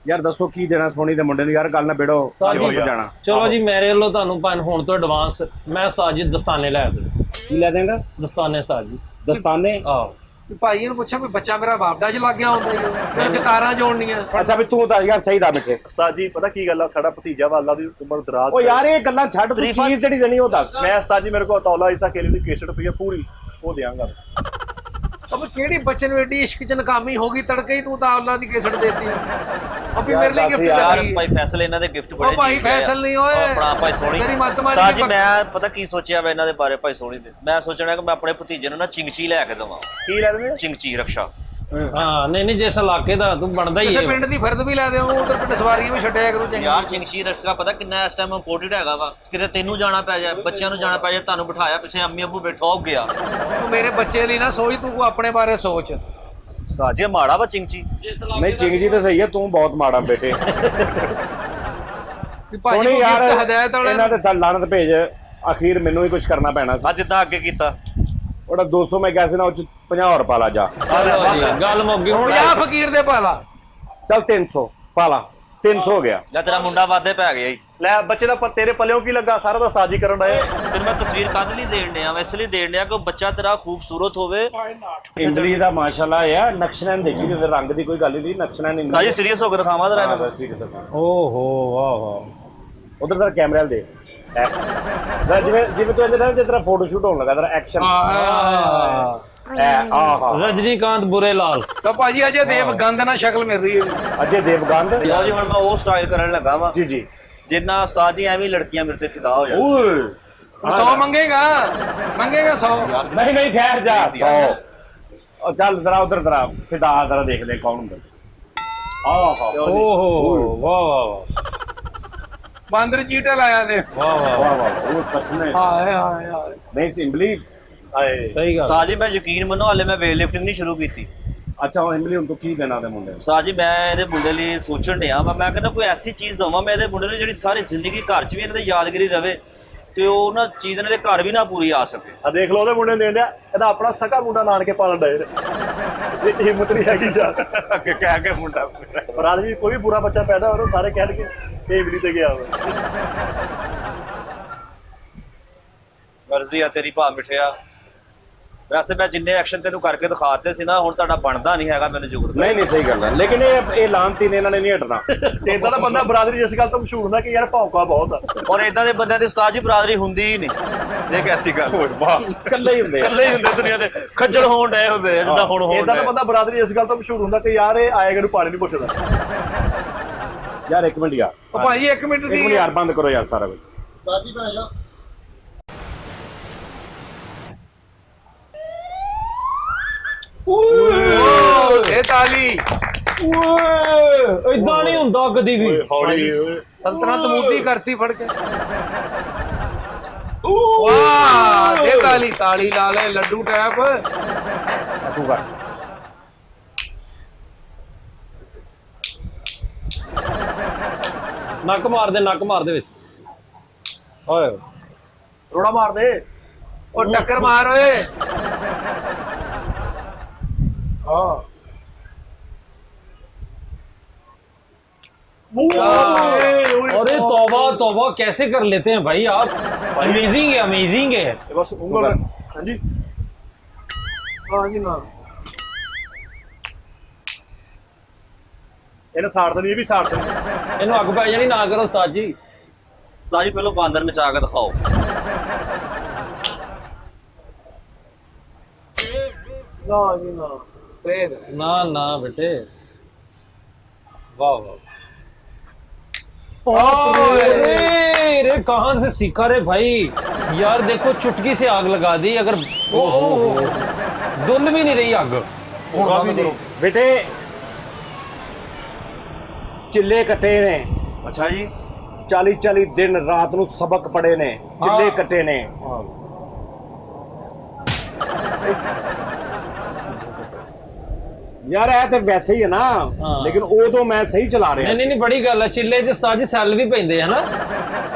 Speaker 1: ਯਾਰ ਦੱਸੋ ਕੀ ਦੇਣਾ ਸੋਨੀ ਦੇ ਮੁੰਡੇ ਨੂੰ? ਯਾਰ ਗੱਲ ਨਾ ਬਿੜੋ, ਜਾਣਾ।
Speaker 6: ਚਲੋ ਜੀ ਮੇਰੇ ਵੱਲੋਂ ਤੁਹਾਨੂੰ ਹੁਣ ਤੋਂ ਐਡਵਾਂਸ ਮੈਂ ਉਸਤਾਦ ਜੀ ਦਸਤਾਨੇ ਲੈ ਦੇ।
Speaker 1: ਕੀ ਲੈ ਦੇਂਗਾ?
Speaker 6: ਦਸਤਾਨੇ ਉਸਤਾਦ ਜੀ।
Speaker 1: ਦਸਤਾਨੇ?
Speaker 6: ਆਹੋ
Speaker 2: ਭਾਈ ਇਹਨੂੰ ਪੁੱਛਾਂ ਵੀ ਬੱਚਾ ਮੇਰਾ ਬਾਪਡਾ ਚ ਲੱਗ ਗਿਆ ਹੁੰਦਾ ਹੀ ਫਿਰ ਕਤਾਰਾਂ ਜੋੜਨੀਆਂ।
Speaker 1: ਅੱਛਾ ਵੀ ਤੂੰ ਤਾਂ ਯਾਰ ਸਹੀ ਦਾ ਮਿੱਠੇ
Speaker 3: ਉਸਤਾਦ ਜੀ ਪਤਾ ਕੀ ਗੱਲ ਆ, ਸਾਡਾ ਭਤੀਜਾ ਵਾ, ਅੱਲਾ ਦੀ ਉਮਰ ਦਰਾਜ਼
Speaker 1: ਉਹ ਯਾਰ ਇਹ ਗੱਲਾਂ ਛੱਡ, ਤੂੰ ਚੀਜ਼ ਜਿਹੜੀ ਦੇਣੀ ਉਹ ਦੱਸ।
Speaker 3: ਮੈਂ ਉਸਤਾਦ ਜੀ ਮੇਰੇ ਕੋਲ ਤੌਲਾ ਇਸਾ ਕੇਲੇ ਦੀ ਕੇਸਟ ਪਈ ਆ ਪੂਰੀ, ਉਹ ਦਿਆਂਗਾ।
Speaker 2: ਅਬ ਕਿਹੜੀ ਬੱਚੇ ਨੂੰ ਏਡੀ ਇਸ਼ਕ ਚ ਨਕਾਮੀ ਹੋ ਗਈ ਤੜਕੇ ਹੀ, ਤੂੰ ਤਾਂ ਅੱਲਾ ਦੀ ਕੇਸਟ ਦੇਤੀ। ਅਭੀ ਮੇਰੇ ਲਈ ਗਿਫਟ
Speaker 5: ਯਾਰ
Speaker 2: ਲੱਗੀ।
Speaker 5: ਭਾਈ ਫੈਸਲ ਇਹਨਾਂ ਦੇ ਗਿਫਟ ਬੜੇ
Speaker 2: ਉਹ ਭਾਈ ਫੈਸਲ ਨਹੀਂ ਓਏ,
Speaker 5: ਆਪਣਾ ਭਾਈ ਸੋਹਣੀ।
Speaker 2: ਤੇਰੀ ਮੱਤ ਮਾਰੀ
Speaker 5: ਉਸਤਾਦ ਜੀ ਮੈਂ ਪਤਾ ਕੀ ਸੋਚਿਆ ਵਾ ਇਹਨਾਂ ਦੇ ਬਾਰੇ ਭਾਈ ਸੋਹਣੀ ਦੇ? ਮੈਂ ਸੋਚਣਾ ਕਿ ਮੈਂ ਆਪਣੇ ਭਤੀਜੇ ਨੂੰ ਨਾ ਚਿੰਗਚੀ ਲੈ ਕੇ ਦਵਾਂ।
Speaker 3: ਕੀ ਲੈ ਦੇਵੇਂ?
Speaker 5: ਚਿੰਗਚੀ ਰਕਸ਼ਾ।
Speaker 6: ਹਾਂ ਨਹੀਂ ਜਿਸ ਇਲਾਕੇ ਦਾ ਤੂੰ ਬਣਦਾ ਹੀ
Speaker 2: ਕਿਸੇ
Speaker 6: ਹੈ।
Speaker 2: ਪਿੰਡ ਦੀ ਫਰਦ ਵੀ ਲੈ ਦਿਓ, ਉਧਰ ਪਿੰਡ ਸਵਾਰੀਆਂ ਵੀ ਛੱਡਿਆ ਕਰੂ ਚੰਗੀ।
Speaker 5: ਯਾਰ ਚਿੰਗਚੀ ਰਕਸ਼ਾ ਪਤਾ ਕਿੰਨਾ ਇਸ ਟਾਈਮ ਇੰਪੋਰਟੈਂਟ ਹੈਗਾ ਵਾ। ਕਿਤੇ ਤੈਨੂੰ ਜਾਣਾ ਪੈ ਜਾਏ, ਬੱਚਿਆਂ ਨੂੰ ਜਾਣਾ ਪੈ ਜਾਏ, ਤੁਹਾਨੂੰ ਬਿਠਾਇਆ ਪਿੱਛੇ ਅੰਮੀ ਅੱਬੂ ਬੈਠਾ ਹੋ ਗਿਆ।
Speaker 2: ਤੂੰ ਮੇਰੇ ਬੱਚੇ ਲਈ ਨਾ ਸੋਚ, ਤੂੰ ਆਪਣੇ ਬਾਰੇ ਸੋਚ।
Speaker 5: ਸਾਜੇ ਮਾੜਾ ਵਾ ਚਿੰਗਚੀ।
Speaker 1: ਨਹੀਂ ਚਿੰਗਜੀ ਤਾਂ ਸਹੀ ਹੈ, ਤੂੰ ਬਹੁਤ ਮਾੜਾ ਬੇਟੇ।
Speaker 2: ਵੀ ਭਾਈ
Speaker 1: ਸੋਹਣੀ
Speaker 2: ਨੂੰ
Speaker 1: ਯਾਰ
Speaker 2: ਗਿਫਟ ਹਦਾਇਤ ਵਾਲੇ
Speaker 1: ਇਹਨਾਂ ਦੇ ਤਾਂ ਲਾਨਤ ਭੇਜ, ਅਖੀਰ ਮੈਨੂੰ ਹੀ ਕੁਝ ਕਰਨਾ ਪੈਣਾ ਸੀ।
Speaker 5: ਅੱਜ ਜਿੱਦਾਂ ਅੱਗੇ ਕੀਤਾ।
Speaker 1: ਉਹਦਾ 200 ਮੈਂ ਕਿਹਾ ਸੀ ਨਾ, ਉਹ ਚ 50 ਪਾ ਲਾ ਜਾ।
Speaker 6: ਚਲੋ ਜੀ ਗੱਲ ਮੁੱਕ ਗਈ ਹੁਣ।
Speaker 2: ਯਾ ਫਕੀਰ ਦੇ ਭਾਲਾ
Speaker 1: ਚੱਲ 300 ਪਾ ਲਾ, 300 ਹੋ ਗਿਆ।
Speaker 5: ਜਾਂ ਤੇਰਾ ਮੁੰਡਾ ਵਾਧੇ ਪੈ ਗਿਆ ਜੀ।
Speaker 3: ਲੈ ਬੱਚੇ ਦਾ ਤੇਰੇ ਪੱਲਿਓਂ ਕੀ ਲੱਗਾ, ਸਾਰਾ ਦਾ ਸਾਜੀ ਕਰਨ ਆਏ।
Speaker 5: ਤੈਨੂੰ ਮੈਂ ਤਸਵੀਰ ਕਾਹਦੇ ਲਈ ਦੇਣ ਡਿਆ ਵਾ? ਇਸ ਲਈ ਦੇਣ ਡਿਆ ਕਿ ਬੱਚਾ ਤੇਰਾ ਖੂਬਸੂਰਤ ਹੋਵੇ।
Speaker 1: ਇੰਦਰੀ ਦਾ ਮਾਸ਼ਾਅੱਲਾ ਹੈ, ਨਕਸ਼ਨਾਂ ਦੇਖੀ ਤੇ ਰੰਗ ਦੀ ਕੋਈ ਗੱਲ ਨਹੀਂ, ਨਕਸ਼ਨਾਂ ਨਹੀਂ।
Speaker 5: ਸਾਜੀ ਸੀਰੀਅਸ ਹੋ ਕੇ ਦਿਖਾਵਾਂ ਤੇਰਾ ਇਹਨੂੰ।
Speaker 6: ਓਹੋ ਵਾਹ ਵਾਹ।
Speaker 1: ਉਧਰ ਦਾ ਕੈਮਰਾ ਦੇ ਜਿਵੇਂ ਤੂੰ ਇਹਦੇ ਜਿਸ ਤਰ੍ਹਾਂ ਫੋਟੋ ਸ਼ੂਟ ਹੋਣ ਲੱਗਾ, ਤੇਰਾ ਐਕਸ਼ਨ।
Speaker 6: ਰਜਨੀਕਾਂਤ ਬੁਰੇ ਲਾਲ।
Speaker 2: ਤਾਂ ਭਾਜੀ ਅਜੇ ਦੇਵ ਗੰਧ ਨਾਲ ਸ਼ਕਲ ਮਿਲ ਰਹੀ ਹੈ।
Speaker 1: ਅਜੇ ਦੇਵਗੰਧ।
Speaker 5: ਲਓ ਜੀ ਹੁਣ ਮੈਂ ਉਹ ਸਟਾਈਲ ਕਰਨ ਲੱਗਾ ਵਾ
Speaker 1: ਜੀ ਜੀ।
Speaker 5: ਜਿੰਨਾ ਉਸਤਾਦ ਜੀ ਐਵੇਂ ਲੜਕੀਆਂ ਮੇਰੇ ਤੇ ਫਿਦਾ ਹੋ ਜਾਣ।
Speaker 1: ਓਏ
Speaker 2: 100 ਮੰਗੇਗਾ 100
Speaker 1: ਨਹੀਂ ਨਹੀਂ ਠਹਿਰ ਜਾ 100 ਉਹ ਚੱਲ ਜ਼ਰਾ ਉਧਰ ਜ਼ਰਾ ਫਿਦਾ ਜ਼ਰਾ ਦੇਖਦੇ ਕੌਣ ਹੁੰਦਾ ਆਹ
Speaker 6: ਓਹੋ ਵਾਹ ਵਾਹ
Speaker 2: ਬਾਂਦਰ ਚੀਟਾ ਲਾਇਆ ਤੇ
Speaker 6: ਵਾਹ ਵਾਹ
Speaker 1: ਵਾਹ ਵਾਹ ਉਹ ਕਸਮੇ
Speaker 2: ਹਾਏ ਹਾਏ ਹਾਏ
Speaker 1: ਨਹੀਂ ਸਿੰਬਲੀ
Speaker 3: ਆਏ
Speaker 6: ਸਹੀ ਗੱਲ
Speaker 5: ਉਸਤਾਦ ਜੀ ਮੈਂ ਯਕੀਨ ਮੰਨੋ ਹਾਲੇ ਮੈਂ ਵੇਟ ਲਿਫਟਿੰਗ ਨਹੀਂ ਸ਼ੁਰੂ ਕੀਤੀ।
Speaker 1: ਅੱਛਾ ਉਹ ਇੰਬਲੀ ਹੁਣ ਤੂੰ ਕੀ ਦੇਣਾ ਦੇ ਮੁੰਡੇ ਨੂੰ
Speaker 5: ਉਸਤਾਦ ਜੀ ਮੈਂ ਇਹਦੇ ਮੁੰਡੇ ਲਈ ਸੋਚਣ ਡਿਆ ਮੈਂ ਕਹਿੰਦਾ ਕੋਈ ਐਸੀ ਚੀਜ਼ ਦਵਾਂ ਮੈਂ ਇਹਦੇ ਮੁੰਡੇ ਨੂੰ ਜਿਹੜੀ ਸਾਰੀ ਜ਼ਿੰਦਗੀ ਘਰ 'ਚ ਵੀ ਇਹਨਾਂ ਦੀ ਯਾਦਗਿਰੀ ਰਵੇ ਤੇ ਉਹ ਨਾ ਚੀਜ਼ ਇਹਨਾਂ ਦੇ ਘਰ ਵੀ ਨਾ ਪੂਰੀ ਆ ਸਕੇ।
Speaker 3: ਆ ਦੇਖ ਲਓ ਉਹਦੇ ਮੁੰਡੇ ਨੇ ਦੇਣ ਡਿਆ ਇਹਦਾ ਆਪਣਾ ਸਕਾ ਮੁੰਡਾ ਨਾਨਕੇ ਪਾਲਣ ਡਏ ਵਿੱਚ ਹਿੰਮਤ ਨਹੀਂ ਹੈਗੀ ਜਾ
Speaker 1: ਅੱਗੇ ਕਹਿ ਕੇ ਮੁੰਡਾ
Speaker 3: ਪਰ ਅੱਜ ਵੀ ਕੋਈ ਵੀ ਬੁਰਾ ਬੱਚਾ ਪੈਦਾ ਹੋਵੇ ਸਾਰੇ ਕਹਿਣਗੇ ਇਹ ਇਮਲੀ ਤੇ ਗਿਆ ਵਾ
Speaker 5: ਮਰਜ਼ੀ ਆ ਤੇਰੀ ਭਾ ਮਿਠਿਆ। ਵੈਸੇ ਮੈਂ ਜਿੰਨੇ ਐਕਸ਼ਨ ਤੈਨੂੰ ਕਰਕੇ ਦਿਖਾਤੇ ਸੀ ਨਾ ਹੁਣ ਤੁਹਾਡਾ ਬਣਦਾ ਨਹੀਂ ਹੈਗਾ ਮੈਨੂੰ ਜੁਗਤ
Speaker 1: ਨਹੀਂ ਨਹੀਂ ਸਹੀ ਗੱਲ ਹੈ ਲੇਕਿਨ ਇਹ ਲਾਂਤੀ ਨੇ ਇਹਨਾਂ ਨੇ ਨਹੀਂ ਹਟਣਾ
Speaker 3: ਤੇ ਇਦਾਂ ਦਾ ਬੰਦਾ ਬਰਾਦਰੀ ਇਸ ਗੱਲ ਤੋਂ ਮਸ਼ਹੂਰ ਹੁੰਦਾ ਕਿ ਯਾਰ ਭੌਂਕਾ ਬਹੁਤ ਆ
Speaker 5: ਔਰ ਇਦਾਂ ਦੇ ਬੰਦਿਆਂ ਦੀ ਉਸਤਾਦ ਜੀ ਬਰਾਦਰੀ ਹੁੰਦੀ ਹੀ ਨਹੀਂ। ਦੇਖ ਐਸੀ ਗੱਲ
Speaker 1: ਵਾਹ ਇਕੱਲੇ ਹੀ ਹੁੰਦੇ ਆ
Speaker 5: ਇਕੱਲੇ ਹੀ ਹੁੰਦੇ ਦੁਨੀਆ ਦੇ ਖੱਜਲ ਹੋਣ ਡਏ ਹੁੰਦੇ ਆ ਜਿੱਦਾਂ ਹੁਣ ਹੋਣ
Speaker 3: ਇਦਾਂ ਦਾ
Speaker 5: ਡਏ।
Speaker 3: ਬੰਦਾ ਬਰਾਦਰੀ ਇਸ ਗੱਲ ਤੋਂ ਮਸ਼ਹੂਰ ਹੁੰਦਾ ਕਿ ਯਾਰ ਇਹ ਆਏਗਾ ਨੂੰ ਪਾਣੀ ਨਹੀਂ ਪੁੱਛਦਾ
Speaker 1: ਯਾਰ ਇੱਕ ਮਿੰਟ ਯਾਰ
Speaker 2: ਉਹ ਭਾਈ 1 ਮਿੰਟ
Speaker 1: ਇੱਕ
Speaker 2: ਦੀ
Speaker 1: ਮਿੰਟ ਯਾਰ ਬੰਦ ਕਰੋ ਯਾਰ ਸਾਰਾ ਕੁਝ
Speaker 4: ਦਾਦੀ ਭੈਣ ਜਾ
Speaker 2: ਇਹ ਤਾਲੀ
Speaker 6: ਇਦਾਂ ਨਹੀਂ ਹੁੰਦਾ ਕਦੀ ਵੀ
Speaker 3: ਹੌਲੀ ਓਏ
Speaker 2: ਸਲਤਨਤ ਮੂਦੀ ਕਰਤੀ ਫੜ ਕੇ ਵਾਹ ਇਹ ਤਾਲੀ ਤਾਲੀ ਲਾ ਲੈ ਲੱਡੂ ਟੈਪ
Speaker 1: ਤੂੰ ਕਰ
Speaker 6: ਨੱਕ ਮਾਰ ਦੇ ਵਿੱਚ ਓਏ
Speaker 3: ਰੋੜਾ ਮਾਰ ਦੇ
Speaker 2: ਉਹ ਟੱਕਰ ਮਾਰ ਓਏ ਹਾਂ
Speaker 6: अरे तौबा तौबा कैसे कर लेते हैं भाई आप अमेजिंग है
Speaker 3: ਇਹ ਬਸ ਉਂਗਲ ਹਾਂਜੀ
Speaker 2: ਹਾਂ ਜੀ ਨਾ
Speaker 3: ਇਹਨੇ ਸਾੜ ਦੇਣੀ ਇਹ ਵੀ ਸਾੜ ਦੇਣੀ
Speaker 6: ਇਹਨੂੰ ਅੱਗ ਪੈ ਜਾਣੀ ਨਾ ਕਰੋ ਉਸਤਾਦ ਜੀ
Speaker 5: ਉਸਤਾਦ ਜੀ ਪਹਿਲਾਂ ਬਾਂਦਰ ਨਚਾ ਕੇ ਦਿਖਾਓ।
Speaker 2: ਨਾ ਜੀ ਨਾ ਫੇਰ
Speaker 6: ना ना बेटे वाह वाह अरे कहाँ से सीखा रे भाई यार देखो चुटकी से आग लगा दी अगर धुंध भी नहीं रही आग
Speaker 1: ਹੋਗਾ ਵੀ ਨਹੀਂ ਬੇਟੇ ਚਿੱਲੇ ਕੱਟੇ ਨੇ
Speaker 5: ਅੱਛਾ ਜੀ
Speaker 1: 40 ਦਿਨ ਰਾਤ ਨੂੰ ਸਬਕ ਪੜੇ ਨੇ ਚਿੱਲੇ ਕੱਟੇ ਨੇ ਯਾਰ ਇਹ ਤੇ ਵੈਸੇ ਹੀ ਹੈ ਨਾ ਲੇਕਿਨ ਉਦੋਂ ਮੈਂ ਸਹੀ ਚਲਾ ਰਿਹਾ
Speaker 6: नहीं नहीं नहीं बड़ी गल है चिल्ले च उस्ताद जी सैल भी पैंदे है ना